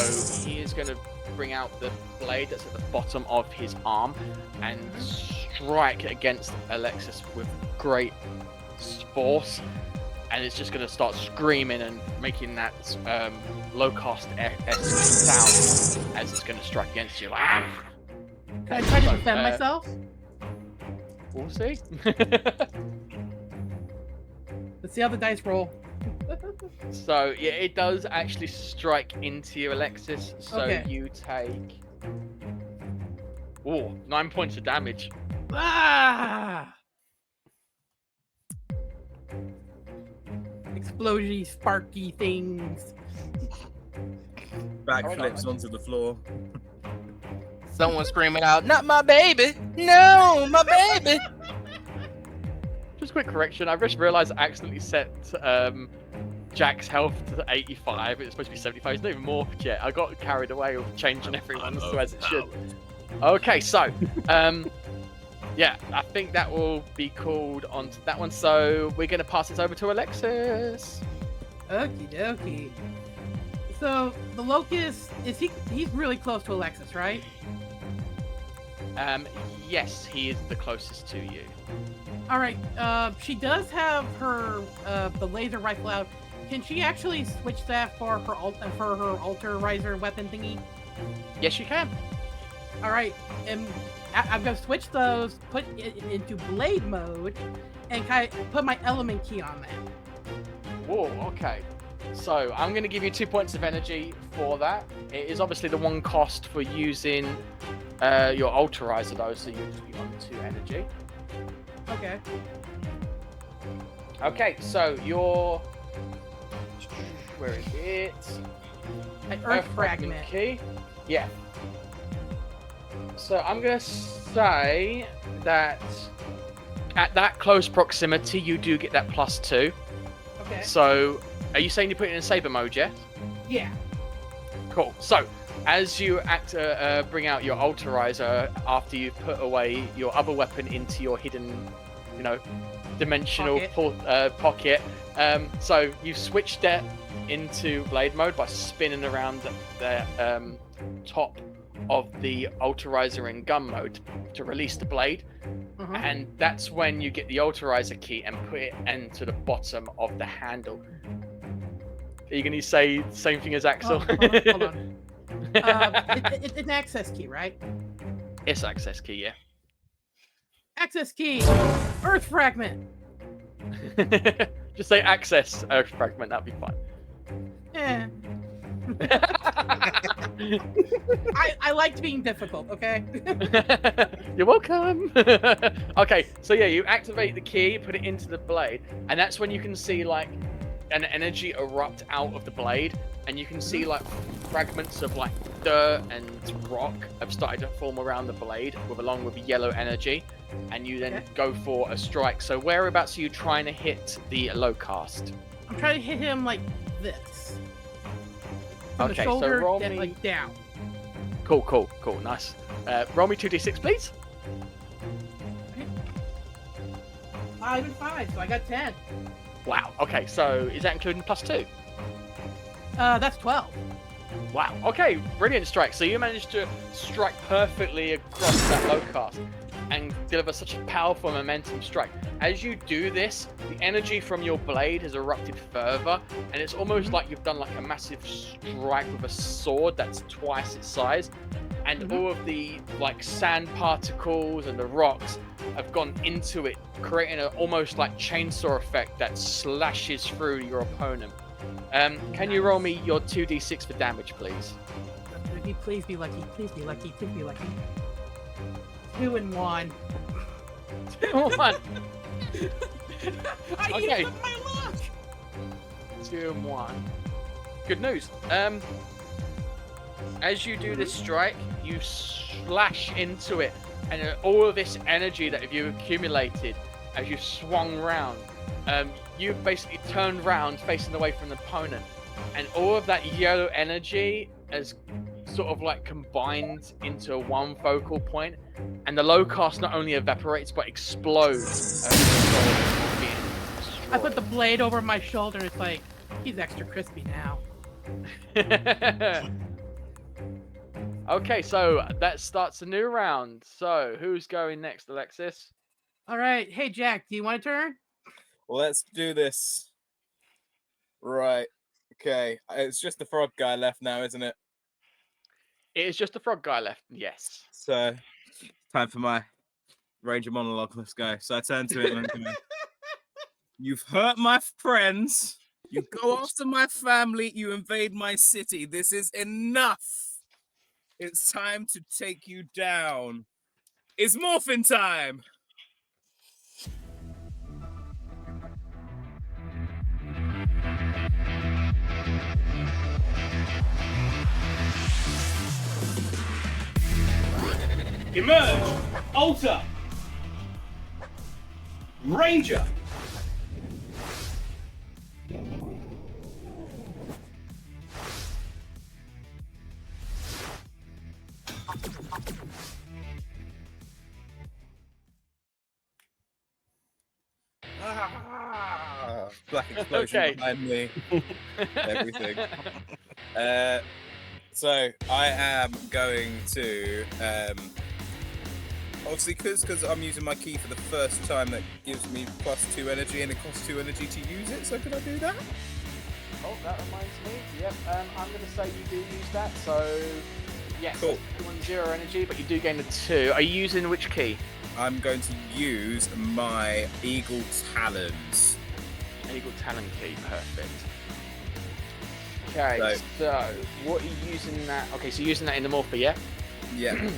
S2: he is going to bring out the blade that's at the bottom of his arm and strike against Alexis with great force. And it's just going to start screaming and making that low-cost-esque sound as it's going to strike against you. Like, "Ah!"
S4: Can I try to defend myself?
S2: We'll see.
S4: Let's see how the dice roll.
S2: So, yeah, it does actually strike into you, Alexis. So
S4: Okay.
S2: you take... 9 points of damage.
S4: Ah! Explodey, sparky things.
S6: Backflips onto the floor.
S3: Someone screaming out, "Not my baby! No, my baby!"
S2: Just a quick correction. I just realised I accidentally set Jack's health to 85. It's supposed to be 75. It's not even morphed yet. I got carried away with changing everyone so as it should. Okay, so yeah, I think that will be called onto that one. So we're going to pass this over to Alexis.
S4: Okie dokie. So the Locust he's really close to Alexis, right?
S2: Yes, he is the closest to you.
S4: All right. She does have her the laser rifle out. Can she actually switch that for her Alterizer weapon thingy?
S2: Yes, you can.
S4: All right, and I'm gonna switch those, put it into blade mode, and kind of put my element key on that.
S2: Whoa, okay. So I'm going to give you 2 points of energy for that. It is obviously the one cost for using your Alterizer though, so you want 2 energy.
S4: Okay.
S2: Okay, so your where is it?
S4: An Earth Fragment.
S2: Key. Yeah. So I'm gonna say that at that close proximity, you do get that +2.
S4: Okay.
S2: So, are you saying you put it in saber mode, yeah?
S4: Yeah.
S2: Cool. So, as you bring out your Alterizer after you've put away your other weapon into your hidden, dimensional pocket. So you've switched it into blade mode by spinning around the top of the Alterizer in gun mode to release the blade.
S4: Mm-hmm.
S2: And that's when you get the Alterizer key and put it into the bottom of the handle. Are you going to say the same thing as Axel?
S4: Hold on. It's an access key, right?
S2: It's access key, yeah.
S4: Access key! Earth Fragment!
S2: Just say access Earth Fragment, that'd be fine.
S4: Eh. I liked being difficult, okay?
S2: You're welcome. Okay, so yeah, you activate the key, put it into the blade, and that's when you can see like an energy erupt out of the blade, and you can see like fragments of like dirt and rock have started to form around the blade along with yellow energy, and you then go for a strike. So whereabouts are you trying to hit the low cast?
S4: I'm trying to hit him like this. From
S2: Okay,
S4: the shoulder,
S2: so roll
S4: then,
S2: me...
S4: like down.
S2: Cool, nice. Roll me 2d6, please.
S4: 5 and 5, so I got 10.
S2: Wow, okay, so is that including +2?
S4: That's 12.
S2: Wow, okay, brilliant strike. So you managed to strike perfectly across that low cast and deliver such a powerful momentum strike. As you do this, the energy from your blade has erupted further, and it's almost like you've done like a massive strike with a sword that's twice its size, and all of the like sand particles and the rocks have gone into it, creating an almost like chainsaw effect that slashes through your opponent. Can you roll me your 2d6 for damage, please?
S4: Please be lucky. Please be lucky. Please be lucky. 2 and 1.
S2: 2 and 1.
S4: I
S2: Okay.
S4: used up my luck.
S2: 2 and 1. Good news. As you do this strike, you slash into it, and all of this energy that you've accumulated as you swung round, you've basically turned round facing away from the opponent, and all of that yellow energy has sort of like combined into one focal point, and the low cast not only evaporates but explodes.
S4: I put the blade over my shoulder, and it's like, he's extra crispy now.
S2: Okay, so that starts a new round. So who's going next, Alexis?
S4: All right. Hey, Jack, do you want a turn?
S6: Well, let's do this. Right. Okay. It's just the frog guy left now, isn't it?
S2: It is just the frog guy left, yes.
S6: So, time for my Ranger monologue. Let's go. So I turn to him and go, "You've hurt my friends. You go after my family. You invade my city. This is enough. It's time to take you down. It's Morphin time."
S7: Emerge! Alter! Ranger!
S6: Black explosion
S2: Okay.
S6: behind me. Everything. So I am going to obviously because I'm using my key for the first time, that gives me +2 energy, and it costs 2 energy to use it. So can I do that?
S2: Oh, that reminds me. Yep, I'm going to say you do use that. So, yes,
S6: Cool.
S2: 0 energy, but you do gain the 2. Are you using which key?
S6: I'm going to use my Eagle Talons.
S2: Eagle Talon key, perfect. Okay, so what are you using that? Okay, so you're using that in the Morphin, yeah?
S6: Yeah.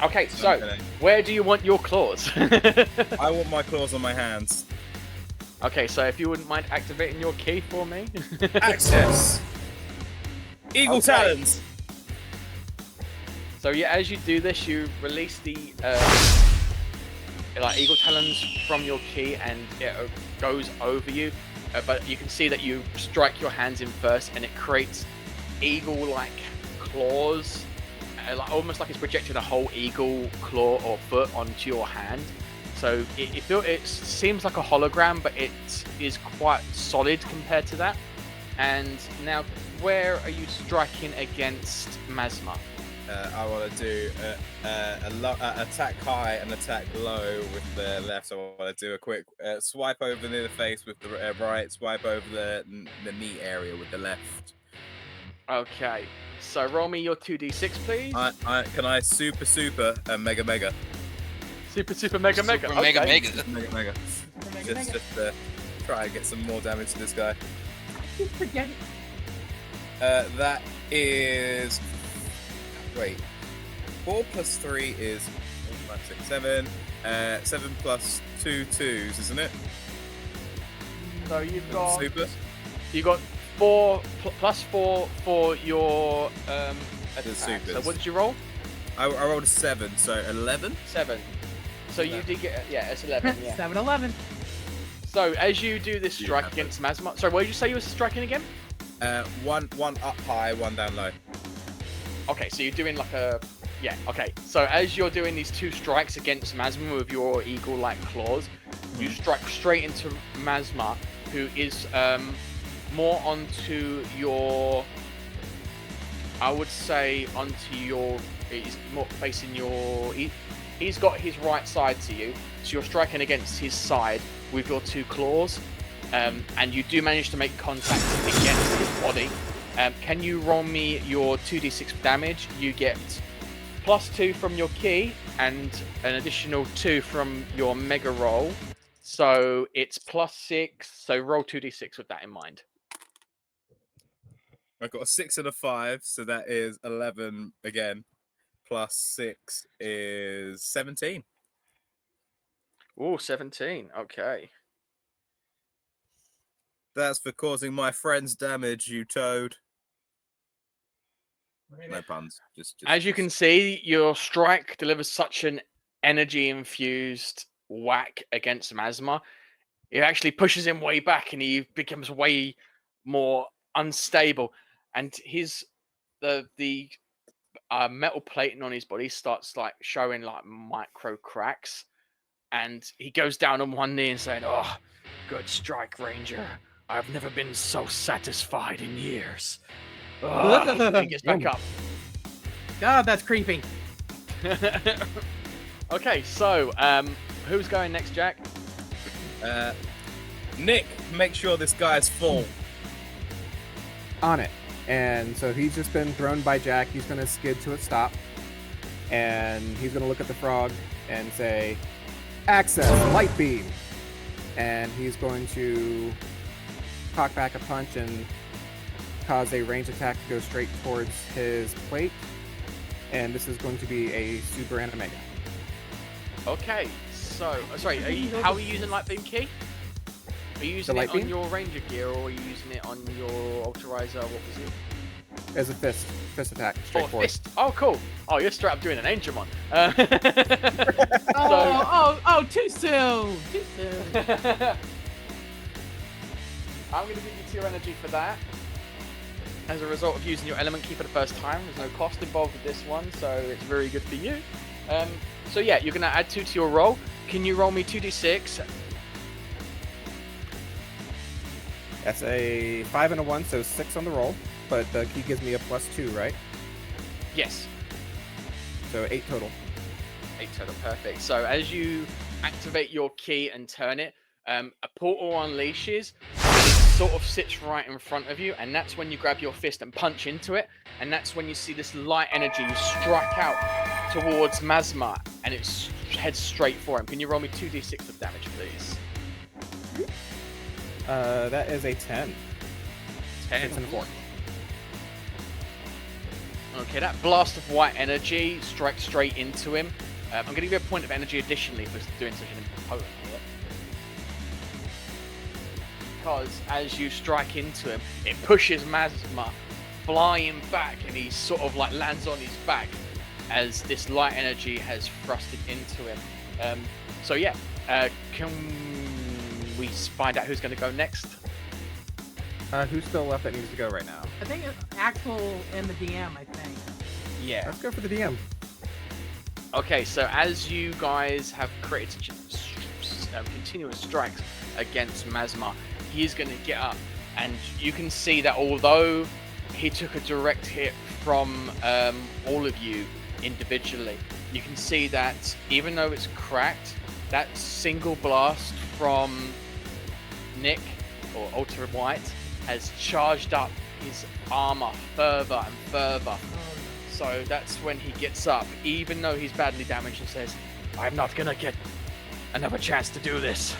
S2: Okay, so
S6: Okay.
S2: where do you want your claws?
S6: I want my claws on my hands.
S2: Okay, so if you wouldn't mind activating your key for me.
S6: Access. Eagle
S2: Okay.
S6: Talons.
S2: So yeah, as you do this, you release the like Eagle Talons from your key, and it goes over you. But you can see that you strike your hands in first, and it creates eagle-like claws, almost like it's projecting a whole eagle claw or foot onto your hand. So it seems like a hologram, but it is quite solid compared to that. And now, where are you striking against Masma?
S6: I want to do attack high and attack low with the left. So I want to do a quick swipe over near the face with the right, swipe over the knee area with the left.
S2: Okay, so roll me your 2d6, please.
S6: Can I super mega mega?
S2: Super mega mega.
S3: Super mega
S2: Okay.
S3: mega.
S6: Just try and get some more damage to this guy.
S4: Keep forgetting.
S6: That is. Wait. 4 plus 3 is 4, 5, 6, 7. 7 plus 2 twos, isn't it?
S2: So you've got
S6: Super.
S2: you got 4 plus 4 for your attack.
S6: supers.
S2: So what did you roll?
S6: I rolled a 7, so 11.
S2: 7. So you did get it's 11. Yeah.
S4: 7-Eleven.
S2: So as you do this strike
S6: Yeah.
S2: against Masma, sorry, what did you say you were striking again?
S6: One up high, one down low.
S2: Okay, so you're doing like a okay. So as you're doing these 2 strikes against Masma with your eagle-like claws, you strike straight into Masma, who is more onto your. I would say onto your. He's more facing your. He's got his right side to you, so you're striking against his side with your 2 claws, and you do manage to make contact against his body. Can you roll me your 2d6 damage? You get +2 from your key and an additional 2 from your mega roll. So it's +6. So roll 2d6 with that in mind.
S6: I've got a 6 and a 5, so that is 11 again. Plus 6 is 17.
S2: Ooh, 17. Okay.
S6: That's for causing my friends damage, you toad. No puns. Just
S2: As you can see, your strike delivers such an energy-infused whack against Masma. It actually pushes him way back, and he becomes way more unstable. And the metal plating on his body starts like showing like micro cracks, and he goes down on one knee and saying, "Oh, good strike, Ranger. I've never been so satisfied in years." And he gets back up.
S4: God, that's creepy.
S2: Okay, so who's going next, Jack?
S6: Nick, make sure this guy's full.
S5: On it. And so he's just been thrown by Jack. He's going to skid to a stop. And he's going to look at the frog and say, "Access, light beam." And he's going to cock back a punch and cause a range attack to go straight towards his plate. And this is going to be a super and a mega.
S2: Okay, so sorry, how are you using light beam key? Are you using it on your Ranger gear, or are you using it on your Alterizer? What was it?
S5: As a fist attack, straight
S2: Oh,
S5: forward.
S2: fist. Oh, cool. Oh, you're straight up doing an Angemon.
S4: Oh, too soon. Too soon.
S2: I'm going to give you 2 energy for that. As a result of using your element key for the first time, there's no cost involved with this one, so it's very good for you. So yeah, you're going to add 2 to your roll. Can you roll me 2d6?
S5: That's a 5 and a 1, so 6 on the roll. But the key gives me a +2, right?
S2: Yes.
S5: So 8 total.
S2: 8 total, perfect. So as you activate your key and turn it, a portal unleashes, and it sort of sits right in front of you, and that's when you grab your fist and punch into it, and that's when you see this light energy strike out towards Masma, and it heads straight for him. Can you roll me 2d6 of damage, please?
S5: That is a 10.
S2: 10.
S5: 6 and a 4.
S2: Okay, that blast of white energy strikes straight into him. I'm going to give you a point of energy additionally for doing such an impotent hit. Because as you strike into him, it pushes Masma flying back, and he sort of like lands on his back as this light energy has thrusted into him. So yeah, can we find out who's going to go next?
S5: Who's still left that needs to go right now?
S4: I think it's Axel and the DM, I think.
S2: Yeah.
S5: Let's go for the DM.
S2: Okay, so as you guys have created continuous strikes against Masma, he's going to get up, and you can see that although he took a direct hit from all of you individually, you can see that even though it's cracked, that single blast from Nick, or Ultra White, has charged up his armor further and further. So that's when he gets up, even though he's badly damaged, and says, "I'm not gonna get another chance to do this.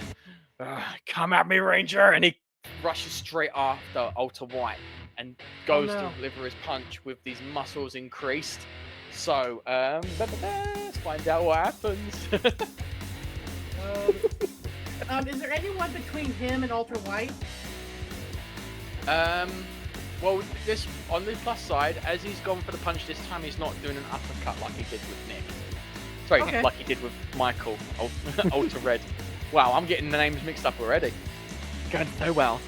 S2: Come at me, Ranger!" And he rushes straight after Ultra White and goes to deliver his punch with these muscles increased. So, let's find out what happens.
S4: Is there anyone between him and Ultra White?
S2: Well, this on the plus side, as he's gone for the punch this time, he's not doing an uppercut like he did with Nick. Sorry,
S4: Okay.
S2: like he did with Michael, Ultra Red. Wow, I'm getting the names mixed up already. Going so well.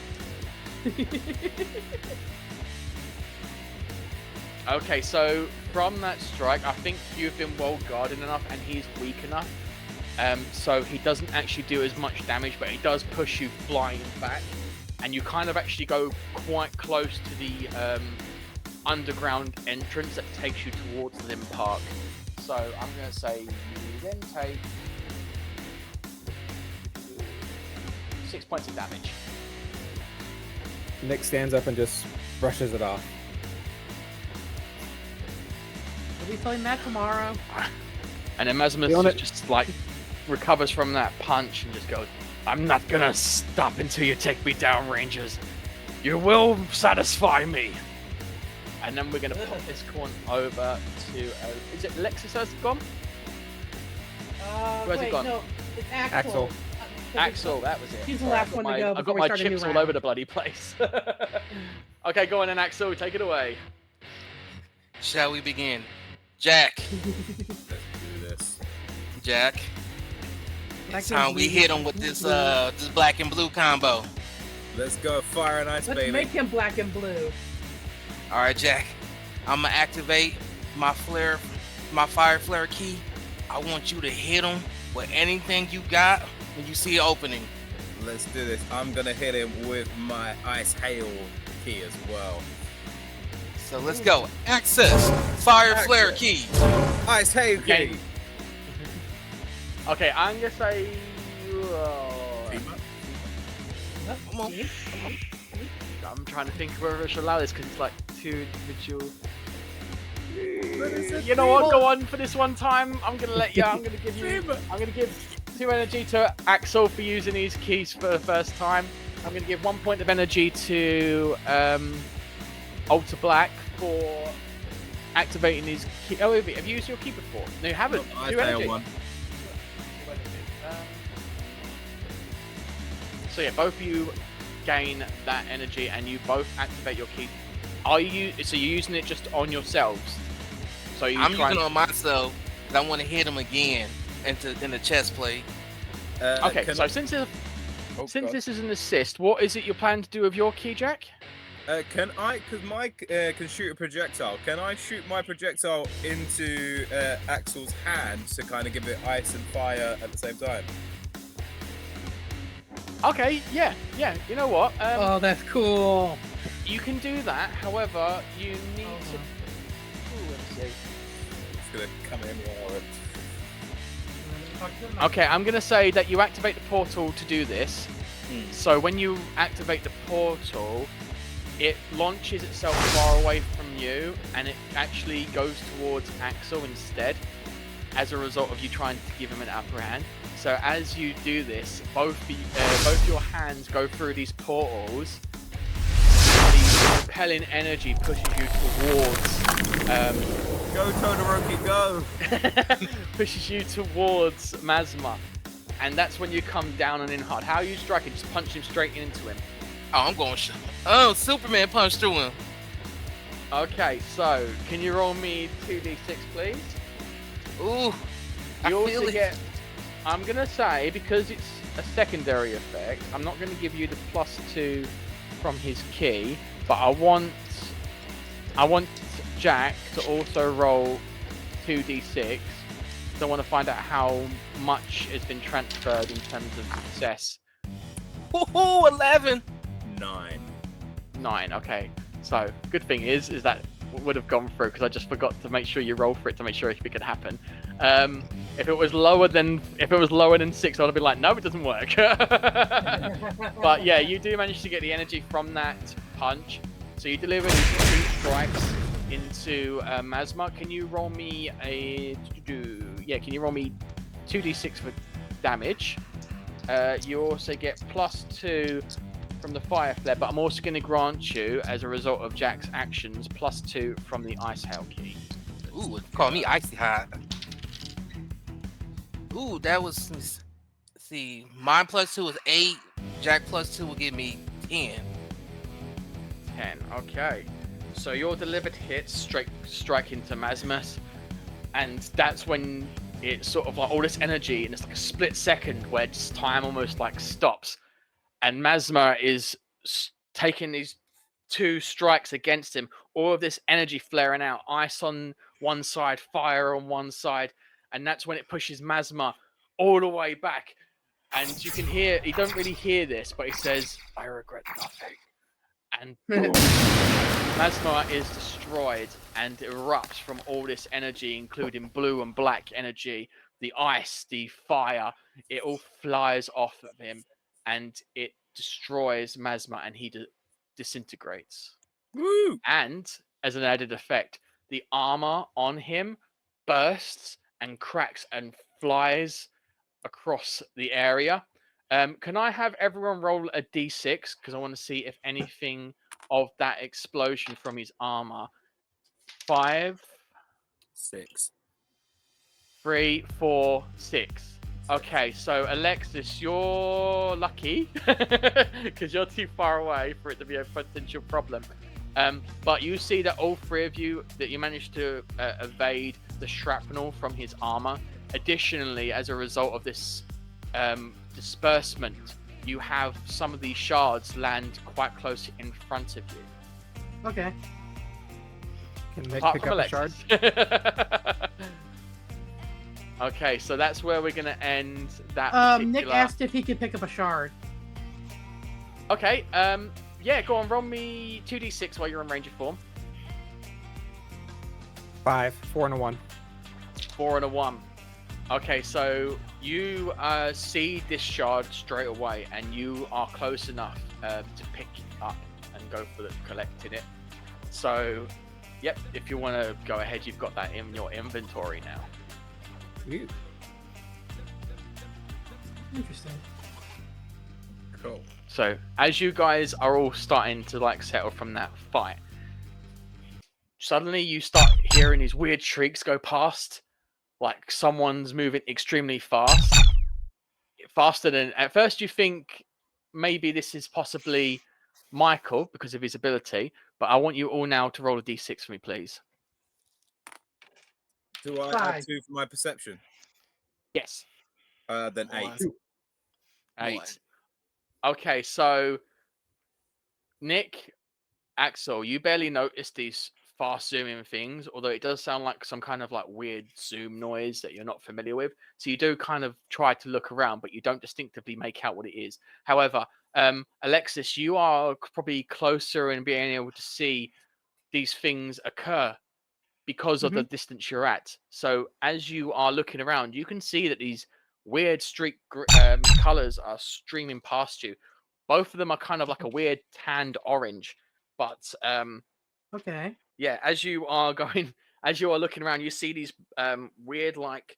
S2: Okay, so from that strike, I think you've been well guarded enough, and he's weak enough. So he doesn't actually do as much damage, but he does push you flying back. And you kind of actually go quite close to the underground entrance that takes you towards Lim Park. So I'm going to say you then take 6 points of damage.
S5: Nick stands up and just brushes it off.
S4: We'll be playing that tomorrow.
S2: And then Masma just like recovers from that punch and just goes, "I'm not gonna stop until you take me down, Rangers. You will satisfy me." And then we're gonna pop this corn over to, is it Alexis has gone? Who has it gone?
S4: No, it's Axel.
S5: Axel.
S2: Axel, that was it.
S4: He's the
S2: Sorry,
S4: last one to go
S2: I've got
S4: before we
S2: my
S4: start a new
S2: chips all
S4: round.
S2: over the bloody place. Okay, go on then, Axel, take it away.
S3: Shall we begin? Jack.
S6: Let's do this.
S3: Jack.
S4: Black
S3: It's
S4: and
S3: time we
S4: blue.
S3: hit him with this this black and blue combo.
S6: Let's go fire and ice,
S4: Let's
S6: baby.
S4: make him black and blue.
S3: All right, Jack. I'm gonna activate my fire flare key. I want you to hit him with anything you got when you see an opening.
S6: Let's do this. I'm gonna hit him with my ice hail key as well.
S3: So let's go. Access fire flare key.
S6: Ice hail key.
S2: Okay. Okay, I'm gonna say.
S3: Come on.
S2: I'm trying to think whether I should allow this because it's like two individual. You know what? Go on for this one time. I'm gonna let you. I'm gonna give you. I'm gonna give 2 energy to Axel for using his keys for the first time. I'm gonna give 1 point of energy to Ultra Black for activating his key. Oh, have you used your key before? No, you haven't.
S6: Ice
S2: 2
S6: hail
S2: energy.
S6: one.
S2: So yeah, both of you gain that energy, and you both activate your key. Are you? So you're using it just on yourselves? So you
S3: I'm
S2: try
S3: using it on myself because I want to hit him again in the chest plate.
S2: Okay, so since this is an assist, what is it you're planning to do with your key, Jack?
S6: Can I, because Mike can shoot a projectile, can I shoot my projectile into Axel's hand to kind of give it ice and fire at the same time?
S2: Okay, yeah. You know what?
S4: Oh, that's cool.
S2: You can do that. However, you need to. Ooh, let's see.
S6: It's gonna come in while
S2: Okay, I'm gonna say that you activate the portal to do this. So when you activate the portal, it launches itself far away from you, and it actually goes towards Axel instead, as a result of you trying to give him an upper hand. So as you do this, both your hands go through these portals. These repelling energy pushes you towards
S6: Go Todoroki, go!
S2: pushes you towards Masma, and that's when you come down on him hard. How are you striking? Just punch him straight into him.
S3: Oh, I'm going. Oh, Superman punched through him.
S2: Okay, so can you roll me 2d6, please?
S3: Ooh, I
S2: You also
S3: feel it.
S2: get. I'm gonna say, because it's a secondary effect, I'm not gonna give you the +2 from his key, but I want Jack to also roll 2d6. So I want to find out how much has been transferred in terms of success.
S3: Ooh, 11.
S6: 9.
S2: Okay. So good thing is that would have gone through because I just forgot to make sure you roll for it to make sure if it could happen. If it was lower than 6, I would have been like, no, it doesn't work. But yeah, you do manage to get the energy from that punch. So you deliver these 2 strikes into Masma. Can you roll me Can you roll me 2d6 for damage? You also get +2 from the fire flare, but I'm also going to grant you, as a result of Jack's actions, +2 from the ice hail key.
S3: Ooh, call me icy hot. Ooh, that was. Let's see, mine +2 was 8. Jack +2 will give me 10.
S2: 10. Okay. So your delivered hits strike into Masmas, and that's when it's sort of like all this energy, and it's like a split second where just time almost like stops, and Masma is taking these 2 strikes against him. All of this energy flaring out, ice on one side, fire on one side, and that's when it pushes Masma all the way back. And you can hear, you don't really hear this, but he says, "I regret nothing." And boom, Masma is destroyed and erupts from all this energy, including blue and black energy, the ice, the fire. It all flies off of him, and it destroys Masma, and he disintegrates.
S6: Woo!
S2: And as an added effect, the armor on him bursts and cracks and flies across the area. Can I have everyone roll a d6? Because I want to see if anything of that explosion from his armor. 5,
S6: 6.
S2: 3, 4, 6. Okay, so Alexis, you're lucky because you're too far away for it to be a potential problem. But you see that all 3 of you, that you managed to evade the shrapnel from his armor. Additionally, as a result of this disbursement, you have some of these shards land quite close in front of you.
S4: Okay.
S5: Can Nick
S2: Apart
S5: pick
S2: from
S5: up a shard?
S2: Alexis. Okay, so that's where we're gonna end that.
S4: Nick asked if he could pick up a shard.
S2: Okay, yeah, go on, roll me 2d6 while you're in Ranger form.
S5: 5, 4 and a 1.
S2: 4 and a 1. Okay, so you see this shard straight away, and you are close enough to pick it up and go for collecting it. So, yep, if you want to go ahead, you've got that in your inventory now.
S5: Ooh.
S4: Interesting.
S6: Cool.
S2: So, as you guys are all starting to like settle from that fight, suddenly you start hearing these weird shrieks go past, like someone's moving extremely fast. Faster than, at first you think maybe this is possibly Michael because of his ability, but I want you all now to roll a d6 for me, please.
S6: Do I add
S4: 5.
S6: 2 for my perception?
S2: Yes.
S6: Then 8.
S2: 8. Okay, so Nick, Axel, you barely notice these fast zooming things, although it does sound like some kind of like weird zoom noise that you're not familiar with. So you do kind of try to look around, but you don't distinctively make out what it is. However, Alexis, you are probably closer in being able to see these things occur because of the distance you're at. So as you are looking around, you can see that these weird streak colors are streaming past you. Both of them are kind of like a weird tanned orange, but
S4: Okay.
S2: yeah, as you are looking around, you see these weird like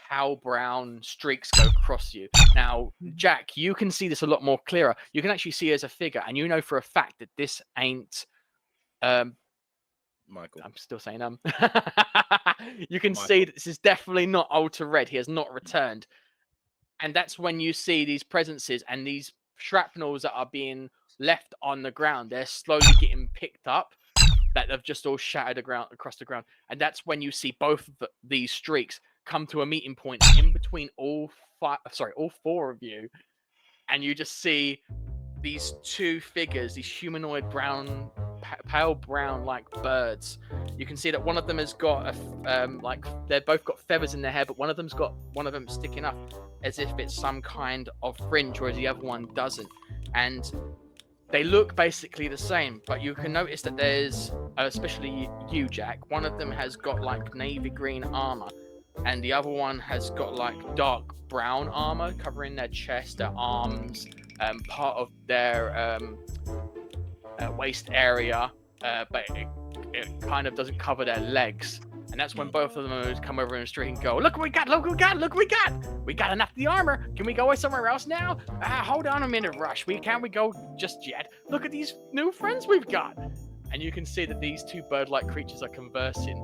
S2: pale brown streaks go across you. Now, Jack, you can see this a lot more clearer. You can actually see as a figure, and you know for a fact that this ain't
S6: Michael.
S2: I'm still saying you can see that this is definitely not Alter Red. He has not returned. And that's when you see these presences and these shrapnels that are being left on the ground. They're slowly getting picked up, that have just all shattered across the ground. And that's when you see both of these streaks come to a meeting point in between all four of you. And you just see these two figures, these humanoid brown, pale brown like birds. You can see that one of them has got they've both got feathers in their hair, but one of them sticking up as if it's some kind of fringe, whereas the other one doesn't. And they look basically the same, but you can notice that there's, especially you, Jack, one of them has got like navy green armor, and the other one has got like dark brown armor covering their chest, their arms, part of their waist area, but it kind of doesn't cover their legs. And that's when both of them come over in the street and go, look what we got, look what we got, look what we got. We got enough of the armor. Can we go somewhere else now? Hold on a minute, Rush. Can't we go just yet? Look at these new friends we've got. And you can see that these two bird-like creatures are conversing.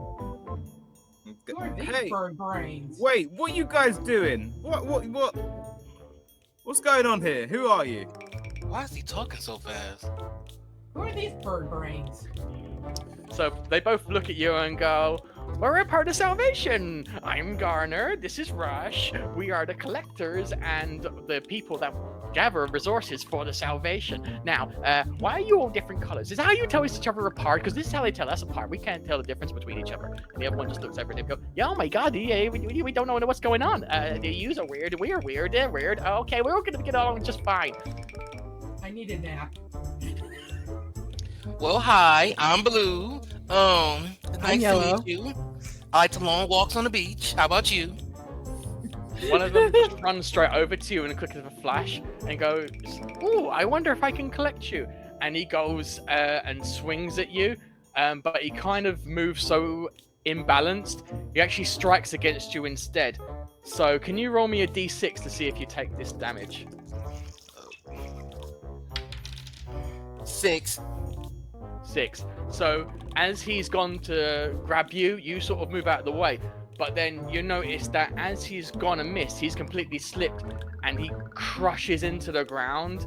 S4: Who are these
S6: Hey,
S4: bird brains?
S6: wait, what are you guys doing? What's going on here? Who are you?
S3: Why is he talking so fast?
S4: Who are these bird brains?
S2: So they both look at you and go, we're a part of Salvation. I'm Garner. This is Rush. We are the collectors and the people that gather resources for the Salvation. Now, why are you all different colors? Is that how you tell each other apart? Because this is how they tell us apart. We can't tell the difference between each other. And the other one just looks over and they go, yeah, oh my God, we don't know what's going on. You are weird. We are weird. They're weird. Okay, we're all going to get along just fine.
S4: I need a nap.
S3: Well, hi, I'm Blue. Nice
S4: yellow.
S3: to meet you. I like to long walks on the beach. How about you?
S2: One of them just runs straight over to you in a quick of a flash and goes, ooh, I wonder if I can collect you. And he goes and swings at you, but he kind of moves so imbalanced, he actually strikes against you instead. So can you roll me a d6 to see if you take this damage?
S3: 6.
S2: 6. So as he's gone to grab you, you sort of move out of the way. But then you notice that as he's gone and missed, he's completely slipped and he crushes into the ground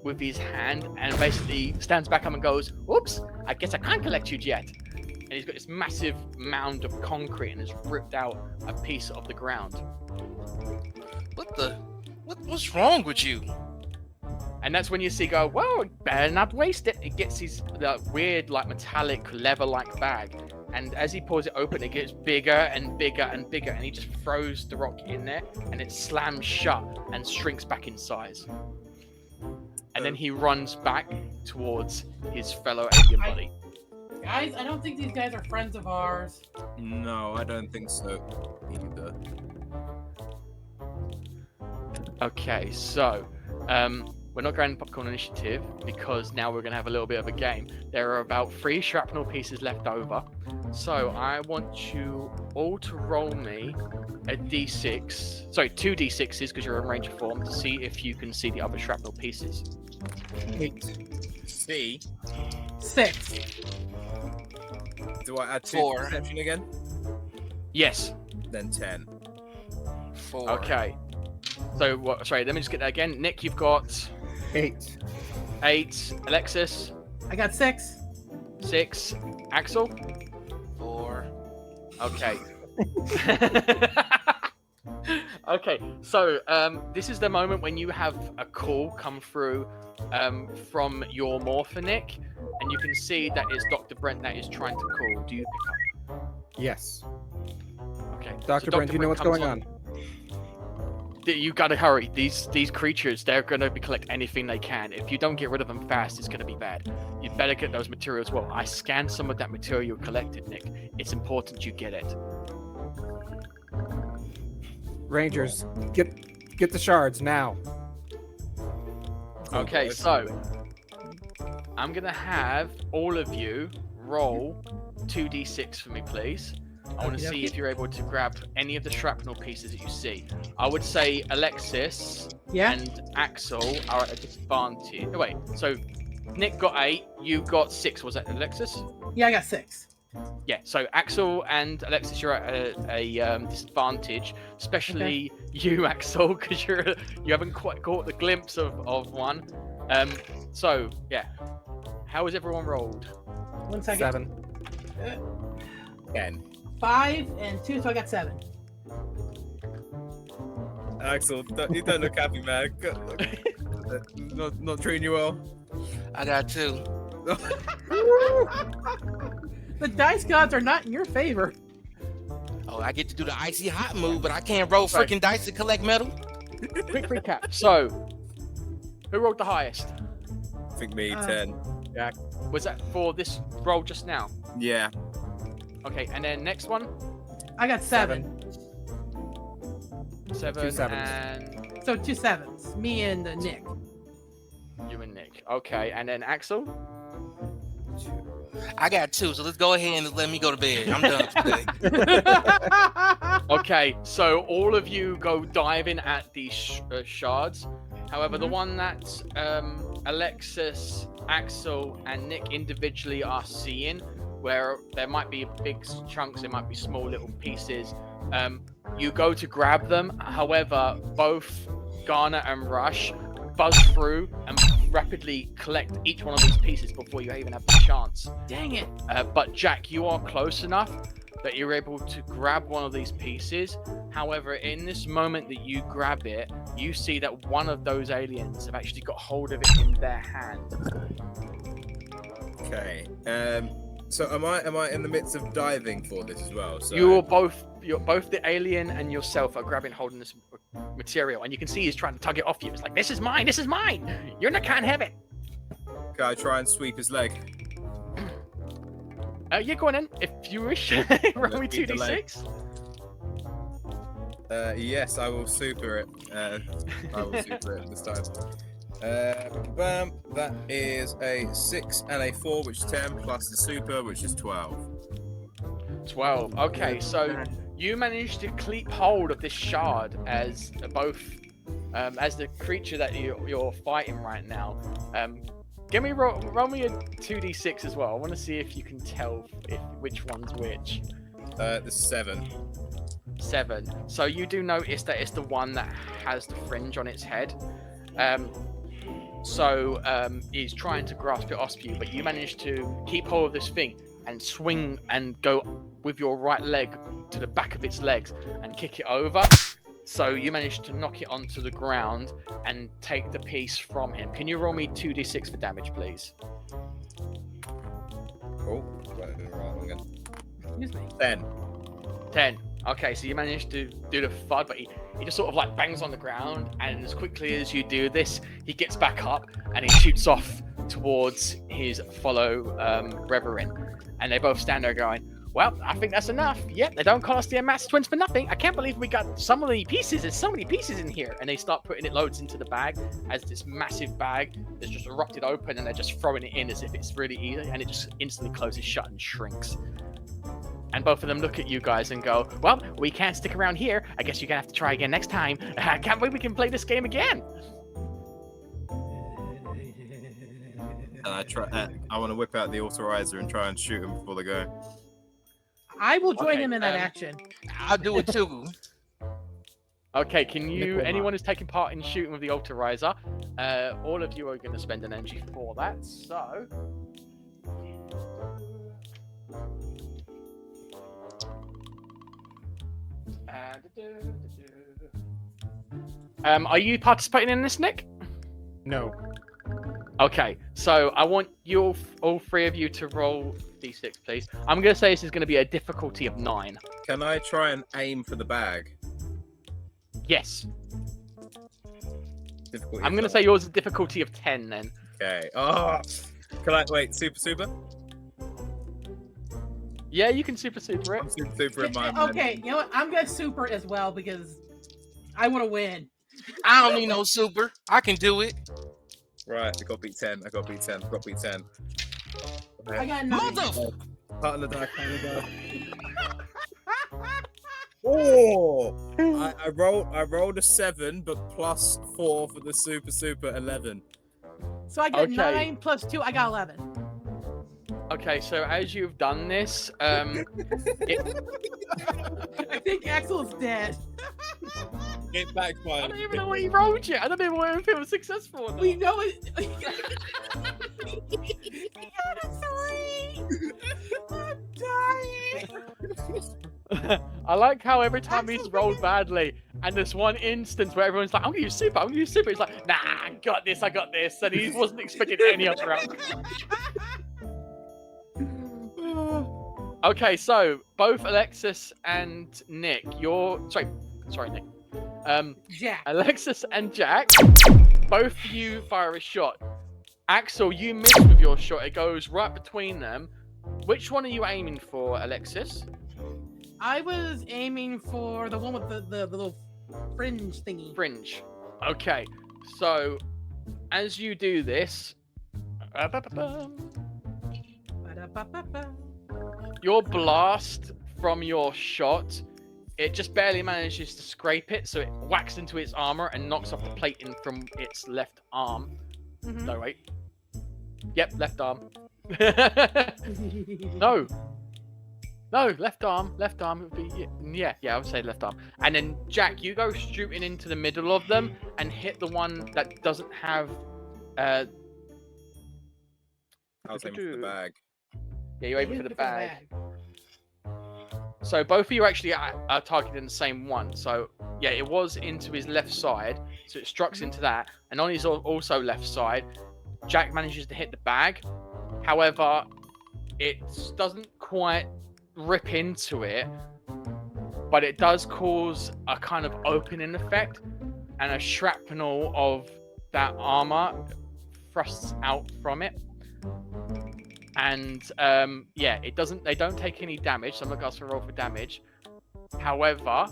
S2: with his hand and basically stands back up and goes, oops, I guess I can't collect you yet. And he's got this massive mound of concrete and has ripped out a piece of the ground.
S3: What's wrong with you?
S2: And that's when you see go, well, better not waste it. It gets his weird, like, metallic, leather-like bag. And as he pulls it open, it gets bigger and bigger and bigger. And he just throws the rock in there, and it slams shut and shrinks back in size. And then he runs back towards his fellow alien buddy.
S4: Guys, I don't think these guys are friends of ours.
S6: No, I don't think so either.
S2: Okay, so we're not going popcorn initiative because now we're going to have a little bit of a game. There are about 3 shrapnel pieces left over. So I want you all to roll me a d6. Sorry, 2 d6s because you're in ranger form to see if you can see the other shrapnel pieces.
S6: 8. C.
S4: 6.
S6: Do I add 2
S3: 4.
S6: perception again?
S2: Yes.
S6: Then 10.
S3: 4.
S2: Okay. So what? Sorry, let me just get that again. Nick, you've got
S5: 8.
S2: 8. Alexis,
S4: I got 6.
S2: 6. Axel.
S3: 4.
S2: Okay. Okay. So this is the moment when you have a call come through from your Morphinic, and you can see that it's Dr. Brent that is trying to call. Do you pick up?
S5: Yes.
S2: Okay.
S5: Dr. Brent, do you know what's going on?
S2: You gotta hurry. These creatures, they're gonna collect anything they can. If you don't get rid of them fast, it's gonna be bad. You better get those materials well. I scanned some of that material you collected, Nick. It's important you get it.
S5: Rangers, get the shards now.
S2: Okay, so I'm gonna have all of you roll 2d6 for me, please. I want to see if you're able to grab any of the shrapnel pieces that you see. I would say Alexis
S4: Yeah.
S2: and Axel are at a disadvantage. Oh, wait, so Nick got 8. You got 6. Was that Alexis?
S4: Yeah, I got 6.
S2: Yeah. So Axel and Alexis, you're at a disadvantage, especially you, Axel, because you haven't quite caught the glimpse of one. So yeah, how has everyone rolled?
S4: 1 second.
S5: 7.
S6: 10.
S4: 5 and 2, so I got 7.
S6: Axel, you don't look happy, man. Not treating you well.
S3: I got 2.
S4: The dice gods are not in your favor.
S3: Oh, I get to do the icy hot move, but I can't roll freaking dice to collect metal.
S2: Quick recap. So, who rolled the highest?
S6: I think me, 10.
S2: Was that for this roll just now?
S6: Yeah.
S2: Okay, and then next one?
S4: I got 7.
S2: 7
S5: 2 sevens.
S2: and
S4: So 2 7s. Me and Nick.
S2: you and Nick. Okay, and then Axel?
S3: I got 2, so let's go ahead and let me go to bed. I'm done for today.
S2: Okay, so all of you go diving at these shards. However, the one that Alexis, Axel, and Nick individually are seeing, where there might be big chunks, there might be small little pieces, you go to grab them. However, both Garner and Rush buzz through and rapidly collect each one of these pieces before you even have the chance.
S4: Dang it.
S2: But Jack, you are close enough that you're able to grab one of these pieces. However, in this moment that you grab it, you see that one of those aliens have actually got hold of it in their hand.
S6: Okay. So am I in the midst of diving for this as well? So
S2: You're both the alien and yourself are grabbing hold of this material, and you can see he's trying to tug it off you. It's like, this is mine, you can't have it.
S6: can I try and sweep his leg?
S2: Yeah, go on in if you wish. Roll me
S6: Beat the leg.
S2: 2d6.
S6: Yes, I will super it. I will super it this time. Bam, that is a 6 and a 4, which is 10, plus the super, which is 12.
S2: 12. Okay, so you managed to keep hold of this shard as both, as the creature that you're fighting right now. Give me roll me a 2d6 as well. I want to see if you can tell which one's which.
S6: The 7.
S2: 7. So you do notice that it's the one that has the fringe on its head. He's trying to grasp it off you, but you manage to keep hold of this thing and swing and go with your right leg to the back of its legs and kick it over. So you manage to knock it onto the ground and take the piece from him. Can you roll me 2d6 for damage, please?
S6: Oh, got it wrong again.
S4: Excuse me.
S6: 10.
S2: 10. Okay, so you managed to do the thud, but he just sort of like bangs on the ground, and as quickly as you do this, he gets back up and he shoots off towards his fellow brethren. And they both stand there going, well, I think that's enough. Yep, they don't call us the Master Twins for nothing. I can't believe we got so many pieces. There's so many pieces in here. And they start putting it loads into the bag as this massive bag is just erupted open, and they're just throwing it in as if it's really easy, and it just instantly closes shut and shrinks. And both of them look at you guys and go, well, we can't stick around here. I guess you're going to have to try again next time. I can't believe we can play this game again.
S6: And I want to whip out the Alterizer and try and shoot him before they go.
S4: I will join
S2: Okay,
S4: him in that action.
S3: I'll do it too.
S2: Okay, can
S5: Nick
S2: you,
S5: will
S2: anyone
S5: not.
S2: who's taking part in shooting with the Alterizer, all of you are going to spend an energy for that. So, are you participating in this, Nick?
S5: No.
S2: Okay, so I want you all three of you to roll d6, please. I'm going to say this is going to be a difficulty of 9.
S6: Can I try and aim for the bag?
S2: Yes.
S6: Difficulty
S2: I'm
S6: of
S2: going to
S6: 9.
S2: say yours is a difficulty of 10 then.
S6: Okay. Oh, can I wait? Super.
S2: Yeah, you can super it.
S6: I'm super in mine.
S4: Okay, you know what? I'm gonna super as well because I want to win.
S3: I don't need no super. I can do it.
S6: Right, I got beat 10. I got beat 10.
S4: I got 9.
S3: Mother.
S6: Part of the die. Oh! I rolled a 7, but plus 4 for the super 11.
S4: So I got
S2: Okay.
S4: 9 plus 2. I got 11.
S2: Okay, so as you've done this,
S4: I think Axel's dead.
S6: It
S2: I
S6: backfired.
S2: don't even know what he rolled yet. I don't even know if it was successful or not.
S4: We know it. He got a 3. I'm dying.
S2: I like how every time he's
S4: Axel's
S2: rolled badly, and there's one instance where everyone's like, I'm gonna use super, I'm gonna use super. He's like, nah, I got this, and he wasn't expecting any other outcome. Okay, so both Alexis and Nick, sorry, Nick.
S4: Jack.
S2: Alexis and Jack, both of you fire a shot. Axel, you miss with your shot. It goes right between them. Which one are you aiming for, Alexis?
S4: I was aiming for the one with the little fringe thingy.
S2: Fringe. Okay, so as you do this,
S4: Ba-da-ba-ba-ba.
S2: your blast from your shot, it just barely manages to scrape it, so it whacks into its armor and knocks off the plating from its left arm.
S4: Mhm.
S2: No, wait. Yep, left arm. No, left arm. Left arm would be yeah. I would say left arm. And then Jack, you go shooting into the middle of them and hit the one that doesn't have.
S6: I was aiming for the bag.
S2: Yeah, you're aiming for the bag. So both of you actually are targeting the same one. So yeah, it was into his left side, so it struck into that, and on his also left side, Jack manages to hit the bag. However, it doesn't quite rip into it, but it does cause a kind of opening effect, and a shrapnel of that armor thrusts out from it. And yeah, it doesn't. They don't take any damage. So I'm not going to roll for damage. However,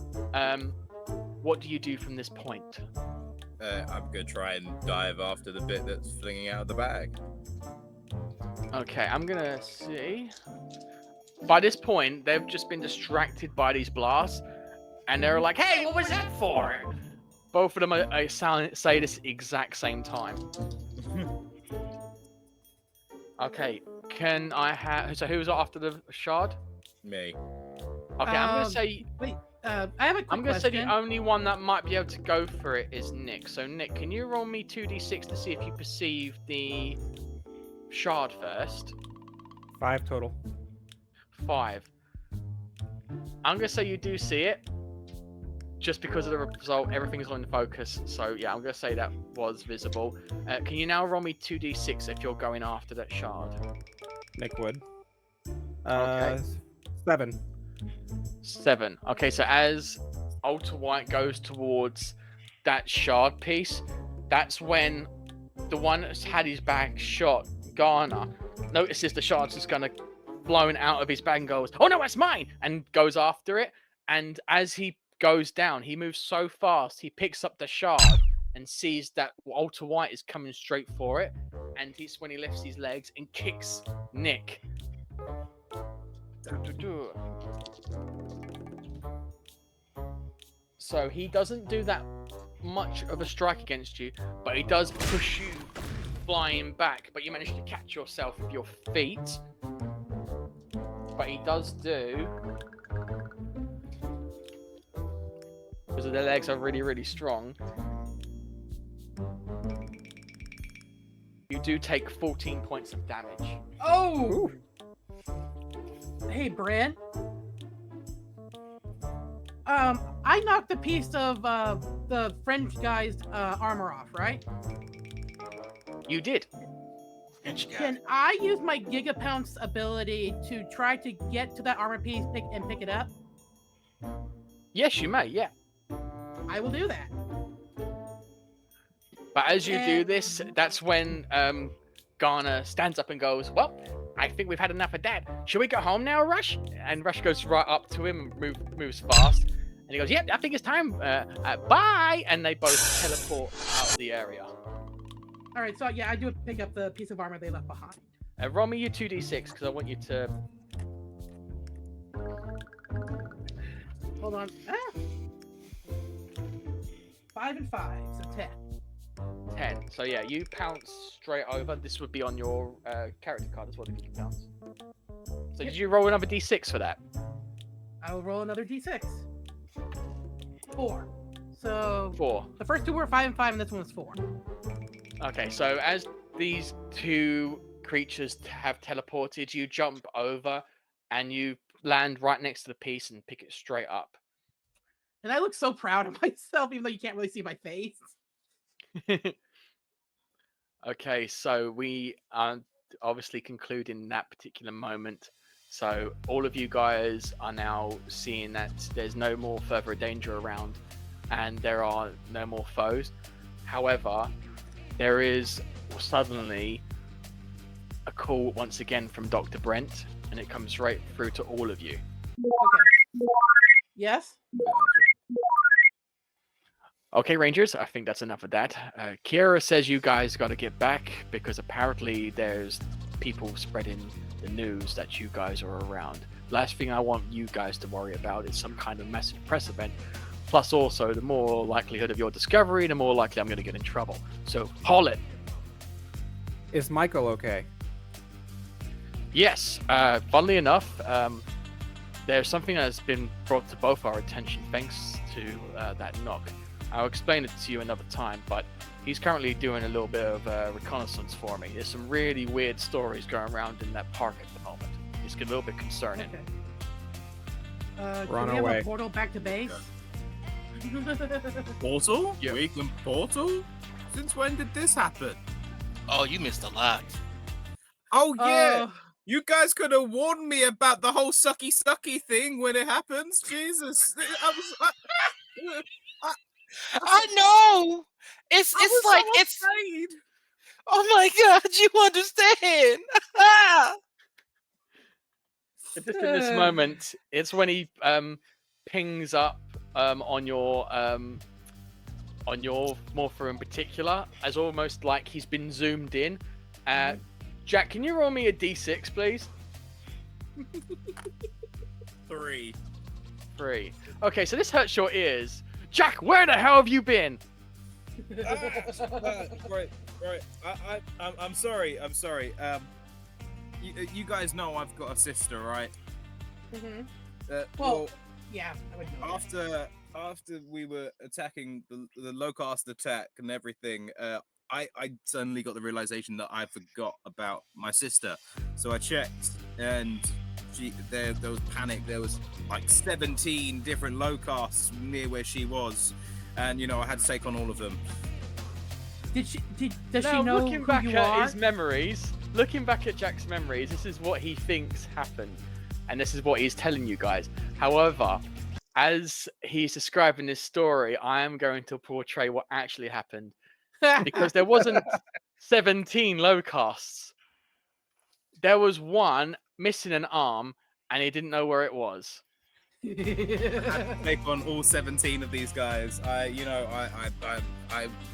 S2: what do you do from this point?
S6: I'm gonna try and dive after the bit that's flinging out of the bag.
S2: Okay, I'm gonna see. By this point, they've just been distracted by these blasts, and they're like, "Hey, what was that for?" Both of them say this exact same time. Okay, can I have? So who's after the shard?
S6: Me.
S2: Okay, I'm gonna say.
S4: Wait, I have a quick
S2: I'm gonna say
S4: question.
S2: the only one that might be able to go for it is Nick. So Nick, can you roll me 2d6 to see if you perceive the shard first?
S5: 5 total.
S2: 5. I'm gonna say you do see it, just because of the result. Everything's on focus. So yeah, I'm gonna say that was visible. Can you now roll me 2d6 if you're going after that shard?
S5: Nick would.
S2: Okay.
S5: 7.
S2: 7. Okay, so as Alter White goes towards that shard piece, that's when the one that's had his bag shot, Garner, notices the shard's just gonna blown out of his bag and goes, "Oh no, that's mine!" and goes after it. And as he goes down, he moves so fast, he picks up the shard and sees that Alter White is coming straight for it. And he's when he lifts his legs and kicks Nick. So he doesn't do that much of a strike against you, but he does push you flying back. But you manage to catch yourself with your feet. But he does do, because their legs are really, really strong, you do take 14 points of damage.
S4: Oh! Hey, Brent. I knocked a piece of the French guy's armor off, right?
S2: You did.
S4: Can I use my Gigapounce ability to try to get to that armor piece and pick it up?
S2: Yes, you may, yeah.
S4: I will do that.
S2: But as you do this, that's when Garner stands up and goes, "Well, I think we've had enough of that. Should we go home now, Rush?" And Rush goes right up to him and moves fast. And he goes, "Yep, I think it's time. Bye!" And they both teleport out of the area.
S4: All right, so yeah, I do pick up the piece of armor they left behind.
S2: Roll me your 2d6 because I want you to.
S4: Hold on. 5 and 5, so 10.
S2: 10. So yeah, you pounce straight over. This would be on your character card as well if you can pounce. So did you roll another d6 for that?
S4: I will roll another d6. 4. So
S2: 4.
S4: the first two were 5 and 5, and this one was 4.
S2: Okay, so as these two creatures have teleported, you jump over and you land right next to the piece and pick it straight up.
S4: And I look so proud of myself, even though you can't really see my face.
S2: Okay, so we are obviously concluding that particular moment. So all of you guys are now seeing that there's no more further danger around and there are no more foes. However, there is suddenly a call once again from Dr. Brent, and it comes right through to all of you.
S4: Okay. Yes?
S2: Okay, Rangers, I think that's enough of that. Kiera says you guys got to get back because apparently there's people spreading the news that you guys are around. Last thing I want you guys to worry about is some kind of massive press event. Plus, also, the more likelihood of your discovery, the more likely I'm going to get in trouble. So, haul it.
S5: Is Michael okay?
S2: Yes. Funnily enough, there's something that has been brought to both our attention thanks to that knock. I'll explain it to you another time, but he's currently doing a little bit of reconnaissance for me. There's some really weird stories going around in that park at the moment. It's a little bit concerning.
S4: Okay.
S5: We're on
S4: Can we
S5: our
S4: have
S5: way.
S4: a portal back to base?
S6: Portal?
S2: Yeah.
S6: We can portal? Since when did this happen?
S3: Oh, you missed a lot.
S6: Oh yeah,
S4: Oh,
S6: you guys could have warned me about the whole sucky thing when it happens. Jesus,
S3: I know. It's like it's.
S6: afraid.
S3: Oh my God, you understand?
S2: Just in this moment, it's when he pings up on your Morphin in particular, as almost like he's been zoomed in. Jack, can you roll me a d6, please?
S6: 3.
S2: 3. Okay, so this hurts your ears. Jack, where the hell have you been?
S6: Right. I'm sorry. You guys know I've got a sister, right?
S4: mhm.
S6: Well,
S4: Yeah, I would know that.
S6: after we were attacking the low cast attack and everything, I suddenly got the realization that I forgot about my sister. So I checked, and there was panic. There was like 17 different low casts near where she was, and I had to take on all of them.
S4: Does she
S2: Now,
S4: know
S2: looking
S4: who
S2: back
S4: you
S2: at
S4: are?
S2: his memories, looking back at Jack's memories, this is what he thinks happened, and this is what he's telling you guys. However, as he's describing this story, I am going to portray what actually happened, because there wasn't 17 low casts. There was one missing an arm, and he didn't know where it was.
S6: I had to take on all 17 of these guys. I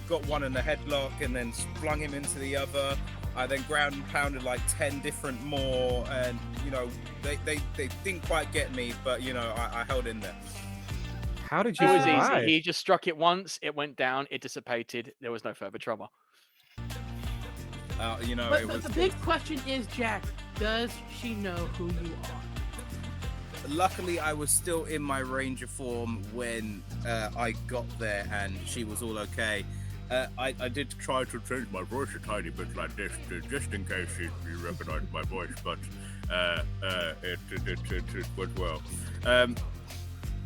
S6: got one in a headlock and then flung him into the other. I then ground and pounded like 10 different more, and they didn't quite get me, but I held in there.
S5: How did you
S2: It was
S5: survive?
S2: easy. He just struck it once, it went down, it dissipated. There was no further trouble.
S4: But
S6: It was.
S4: the big question is, Jack, does she know who you are?
S6: Luckily, I was still in my Ranger form when I got there, and she was all okay. I did try to change my voice a tiny bit like this, just in case she recognized my voice, but it went well.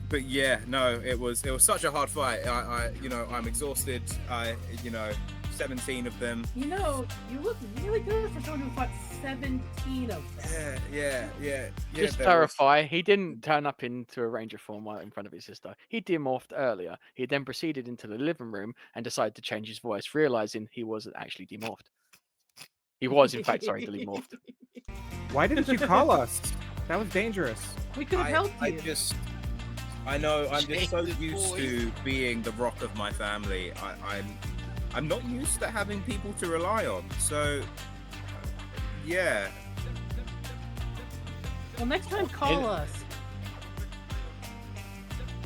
S6: But yeah, no, it was such a hard fight. I'm exhausted. 17 of them.
S4: You look really good for someone who fought 17 of them.
S6: Yeah.
S2: Just to
S6: there was-
S2: clarify, he didn't turn up into a Ranger form while in front of his sister. He demorphed earlier. He then proceeded into the living room and decided to change his voice, realizing he wasn't actually demorphed. He was, in fact, sorry, demorphed.
S5: Why didn't you call us? That was dangerous.
S4: We could have helped you.
S6: I'm just so
S3: Shake the
S6: used
S3: boy.
S6: to being the rock of my family. I'm not used to having people to rely on. So, yeah.
S4: Well, next time, call us.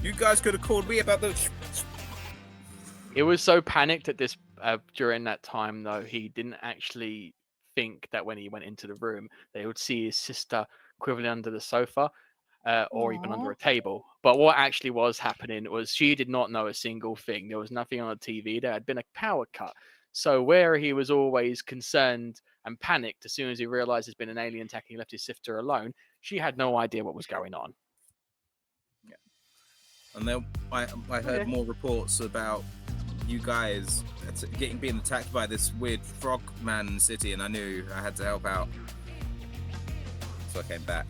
S6: You guys could have called me about the.
S2: It was so panicked at this during that time, though, he didn't actually think that when he went into the room, they would see his sister quivering under the sofa. Or even under
S4: Aw.
S2: a table. But what actually was happening was she did not know a single thing. There was nothing on the TV. There had been a power cut. So where he was always concerned and panicked as soon as he realized there's been an alien attack and he left his sister alone, she had no idea what was going on.
S6: And then I heard more reports about you guys being attacked by this weird frogman city, and I knew I had to help out. So I came back.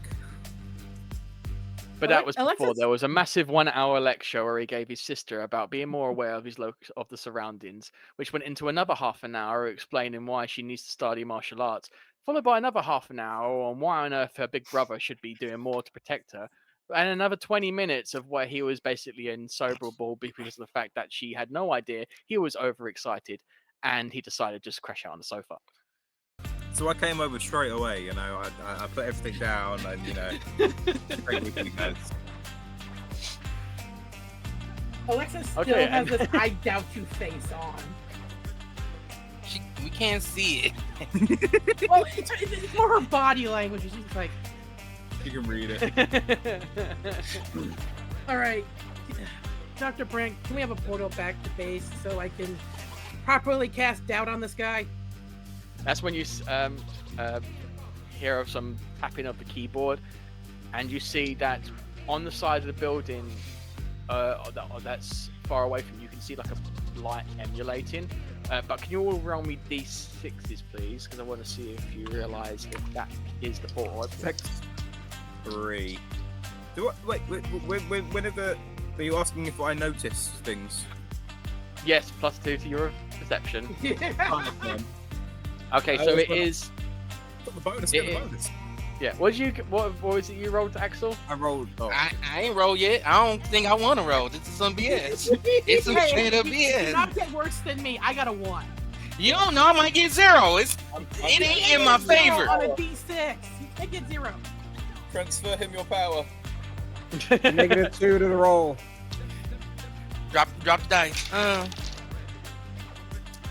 S2: But that was before.
S4: Alexis?
S2: There was a massive 1 hour lecture where he gave his sister about being more aware of of the surroundings, which went into another half an hour explaining why she needs to study martial arts, followed by another half an hour on why on earth her big brother should be doing more to protect her, and another 20 minutes of where he was basically insoberable because of the fact that she had no idea, he was overexcited, and he decided to just crash out on the sofa.
S6: So I came over straight away, you know. I put everything down, and you know, straight with you guys.
S4: Alexis still
S2: Okay,
S4: has this I doubt you face on.
S3: We can't see it.
S4: Well, it's more her body language. She's like,
S6: You can read it.
S4: all right, Dr. Brent, can we have a portal back to base so I can properly cast doubt on this guy?
S2: That's when you hear of some tapping of the keyboard, and you see that on the side of the building that's far away from you, can see like a light emulating. But can you all roll me d6s, please? Because I want to see if you realise if that is the portal.
S6: 3. Whenever are you asking if I notice things?
S2: Yes, +2 to your perception.
S6: Fine.
S2: Okay,
S6: I
S2: so
S6: was
S2: it
S6: gonna-
S2: is.
S6: Got the bonus.
S2: It
S6: Get the
S2: is-
S6: bonus.
S2: Yeah. What was it you rolled, Axel?
S6: I rolled. Oh.
S3: I ain't roll yet. I don't think I want to roll. This is some BS. It's some straight up
S4: Do
S3: BS.
S4: not get worse than me. I got a 1.
S3: You don't know. I might get 0. It ain't in my favor.
S4: On a d6. You can't get 0.
S6: Transfer him your power.
S5: -2 to the roll.
S3: Drop the dice.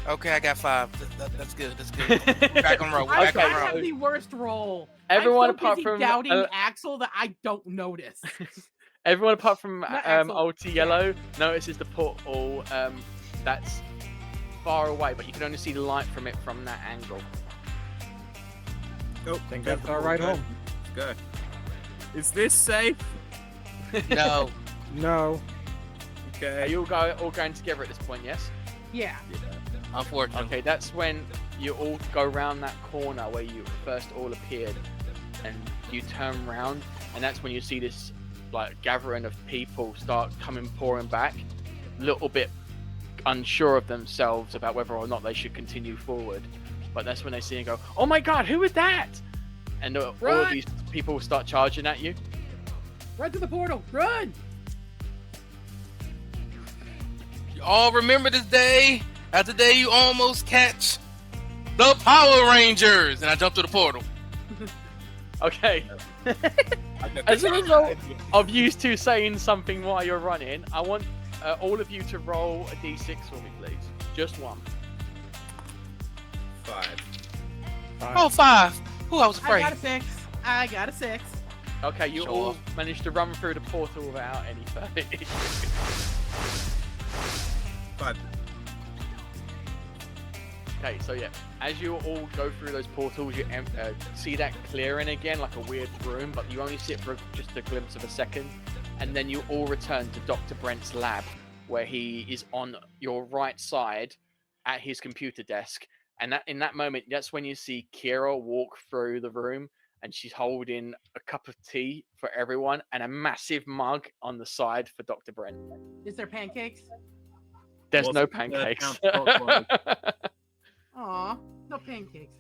S3: Okay, I got 5. That's good. That's good. Back on roll.
S4: I
S3: Back
S2: Okay,
S3: on
S4: have
S3: roll.
S4: the worst roll.
S2: Everyone
S4: I'm so
S2: apart
S4: busy
S2: from
S4: doubting Axel that I don't notice.
S2: everyone apart from
S4: Not Axel.
S2: OT Yellow notices the portal that's far away, but you can only see the light from it from that angle.
S6: Oh,
S5: Think that's our ride home.
S6: Let's go. Is this safe?
S3: No.
S5: No.
S2: Are
S6: Okay.
S2: you all going together at this point? Yes.
S4: Yeah.
S3: Unfortunately.
S2: Okay, that's when you all go around that corner where you first all appeared, and you turn around, and that's when you see this like gathering of people start pouring back, a little bit unsure of themselves about whether or not they should continue forward. But that's when they see and go, "Oh my God, who is that?" And all of
S4: Run!
S2: these people start charging at you.
S4: Run to the portal. Run.
S3: You all remember this day? As the day you almost catch the Power Rangers, and I jumped through the portal.
S2: Okay. As a result of you two saying something while you're running, I want all of you to roll a d6 for me, please. Just one.
S6: 5.
S3: Oh, 5. Ooh, I was
S4: I
S3: afraid.
S4: got a 6. I got a 6.
S2: Okay, you
S3: Show
S2: all
S3: off.
S2: managed to run through the portal without any further issue.
S6: 5.
S2: Okay, so yeah, as you all go through those portals, you see that clearing again, like a weird room, but you only see it for just a glimpse of a second, and then you all return to Dr. Brent's lab, where he is on your right side at his computer desk, and in that moment, that's when you see Kira walk through the room, and she's holding a cup of tea for everyone and a massive mug on the side for Dr. Brent.
S4: Is there pancakes?
S2: There's
S6: What's
S2: no
S6: the
S2: pancakes.
S6: count
S4: Aw, no pancakes.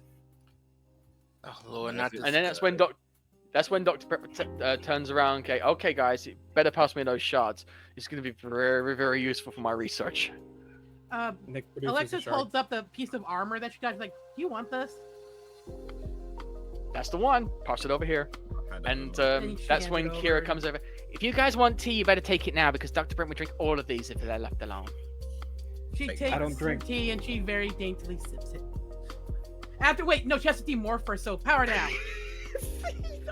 S3: Oh Lord, not this.
S2: And then that's when Dr. Brent turns around. Okay, guys, you better pass me those shards. It's going to be very, very useful for my research.
S5: Nick produces a
S4: Alexis
S5: shard.
S4: holds up the piece of armor that she got. She's like, "Do you want this?"
S2: That's the one. Pass it over here. And
S4: And she
S2: that's
S4: hands
S2: when
S4: it over.
S2: Kira comes over. If you guys want tea, you better take it now because Dr. Brent would drink all of these if they're left alone.
S4: She
S6: Take-
S4: takes
S5: I don't
S4: her
S5: drink.
S4: tea and she very daintily sips it. She has to demorph first, so power down.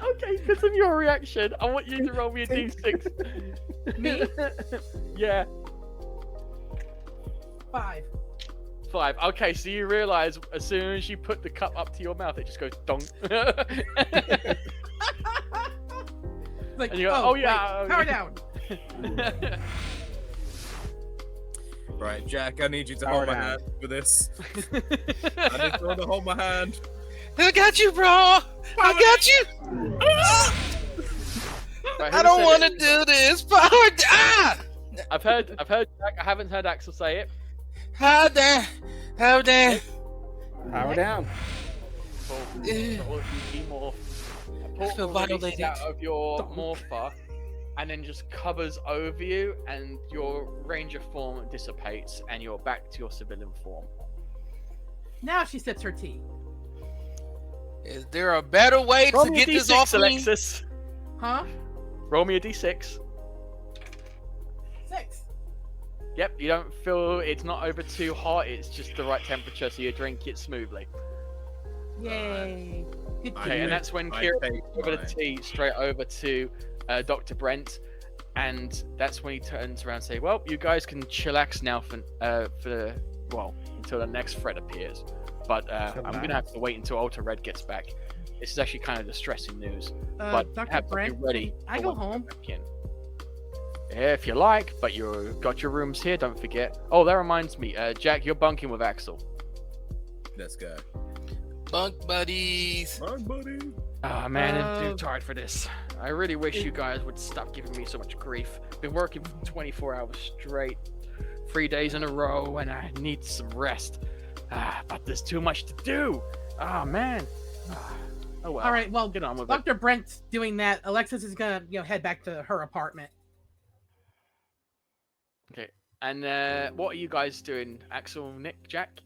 S2: Okay, because of your reaction, I want you to roll me a d6.
S4: Me?
S2: Yeah,
S4: 5.
S2: 5. Okay, so you realise as soon as you put the cup up to your mouth, it just goes dong.
S4: Like,
S2: And you go, oh, yeah,
S4: wait, power
S2: okay.
S4: down.
S6: Right, Jack, I need you to
S5: Power
S6: hold my
S5: down.
S6: hand for this. I need you to hold my hand.
S3: I got you, bro. I got you.
S2: Right, who
S3: I don't
S2: said
S3: want
S2: it?
S3: to do this. Power down.
S2: I've heard Jack. I haven't heard Axel say it.
S3: Power down. Power down.
S5: Power down.
S3: I feel violated.
S2: Out of your morpher, and then just covers over you, and your ranger form dissipates, and you're back to your civilian form.
S4: Now she sips her tea.
S3: Is there a better way
S2: Roll
S3: to
S2: me a
S3: get this
S2: d6,
S3: off me?
S2: Alexis.
S4: Huh?
S2: Roll me a d6.
S4: 6.
S2: Yep, you don't feel it's not over too hot. It's just the right temperature, so you drink it smoothly.
S4: Yay. Good
S6: I
S2: Okay,
S4: tea.
S2: and that's when
S6: I
S2: Kieran
S6: take
S2: over the
S6: mine.
S2: tea straight over to Dr. Brent, and that's when he turns around and say, "Well, you guys can chillax now until the next threat appears. But I'm gonna have to wait until Alter Red gets back. This is actually kind of distressing news. But you
S4: Dr.
S2: have to
S4: Brent,
S2: be ready.
S4: I
S2: for
S4: go
S2: when they
S4: home.
S2: come back in. Yeah, if you like, but you've got your rooms here. Don't forget. Oh, that reminds me, Jack, you're bunking with Axel.
S6: Let's go.
S3: Bunk buddies.
S6: My buddy.
S2: Oh man, I'm
S4: Uh,
S2: too tired for this. I really wish you guys would stop giving me so much grief. Been working for 24 hours straight, 3 days in a row, and I need some rest. But there's too much to do. Oh man. Oh well.
S4: All right, well,
S2: Get on with it.
S4: Dr. Brent's doing that. Alexis is gonna, head back to her apartment.
S2: Okay. And what are you guys doing, Axel, Nick, Jack?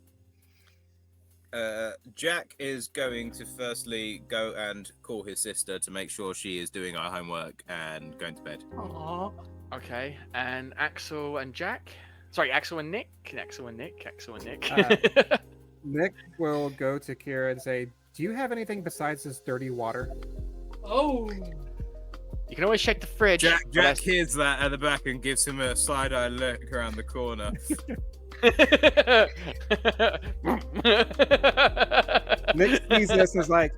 S6: Jack is going to firstly go and call his sister to make sure she is doing our homework and going to bed.
S4: Aww.
S2: Okay. And Axel and Jack? Sorry, Axel and Nick? Axel and Nick?
S5: Nick will go to Kira and say, "Do you have anything besides this dirty water?"
S4: Oh.
S2: You can always check the fridge.
S6: Jack
S2: but that's-
S6: hears that at the back and gives him a side-eye look around the corner.
S5: Nick sees this and is like,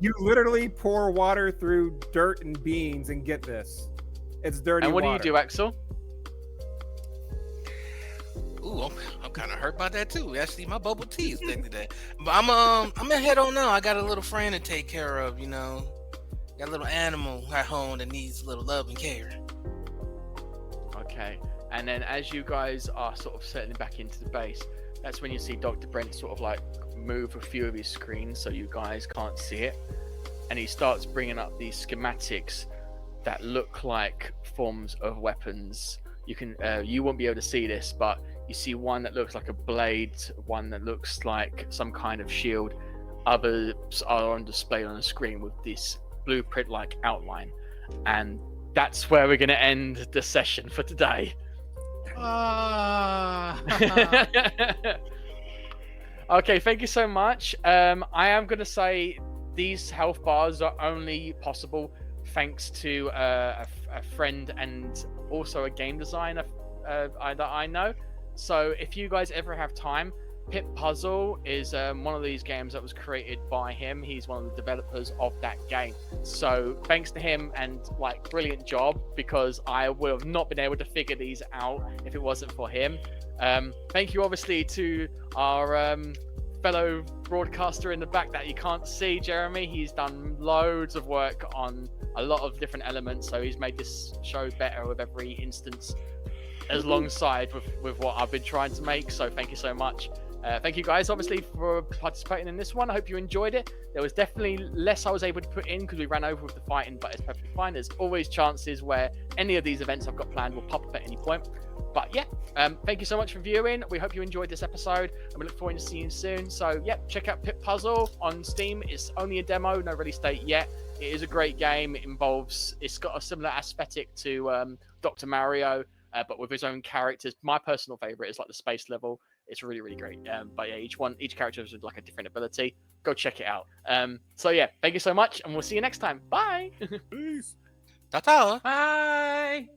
S5: "You literally pour water through dirt and beans and get this. It's dirty
S2: And what
S5: water."
S2: do you do, Axel?
S3: Ooh, I'm kind of hurt by that too. Actually, my bubble tea is thick today. But I'm gonna head on now. I got a little friend to take care of. Got a little animal at home that needs a little love and care.
S2: Okay. And then as you guys are sort of settling back into the base, that's when you see Dr. Brent sort of like move a few of his screens so you guys can't see it. And he starts bringing up these schematics that look like forms of weapons. You won't be able to see this, but you see one that looks like a blade, one that looks like some kind of shield. Others are on display on the screen with this blueprint-like outline. And that's where we're going to end the session for today. Okay, thank you so much. I am going to say these health bars are only possible thanks to a friend and also a game designer that I know. So if you guys ever have time, Pit Puzzle is one of these games that was created by him. He's one of the developers of that game. So thanks to him, and brilliant job, because I would have not been able to figure these out if it wasn't for him. Thank you obviously to our fellow broadcaster in the back that you can't see, Jeremy. He's done loads of work on a lot of different elements, so he's made this show better with every instance alongside with what I've been trying to make. So thank you so much. Thank you guys obviously for participating in this one. I hope you enjoyed it. There was definitely less I was able to put in because we ran over with the fighting, but it's perfectly fine. There's always chances where any of these events I've got planned will pop up at any point. But yeah, thank you so much for viewing. We hope you enjoyed this episode, and we look forward to seeing you soon. So yeah, check out Pit Puzzle on Steam. It's only a demo, no release date yet. It is a great game. It's got a similar aesthetic to Dr. Mario, but with his own characters. My personal favorite is like the space level. It's really, really great. But yeah, each character has like a different ability. Go check it out. So yeah, thank you so much, and we'll see you next time. Bye.
S6: Peace.
S3: Ta-ta.
S4: Bye.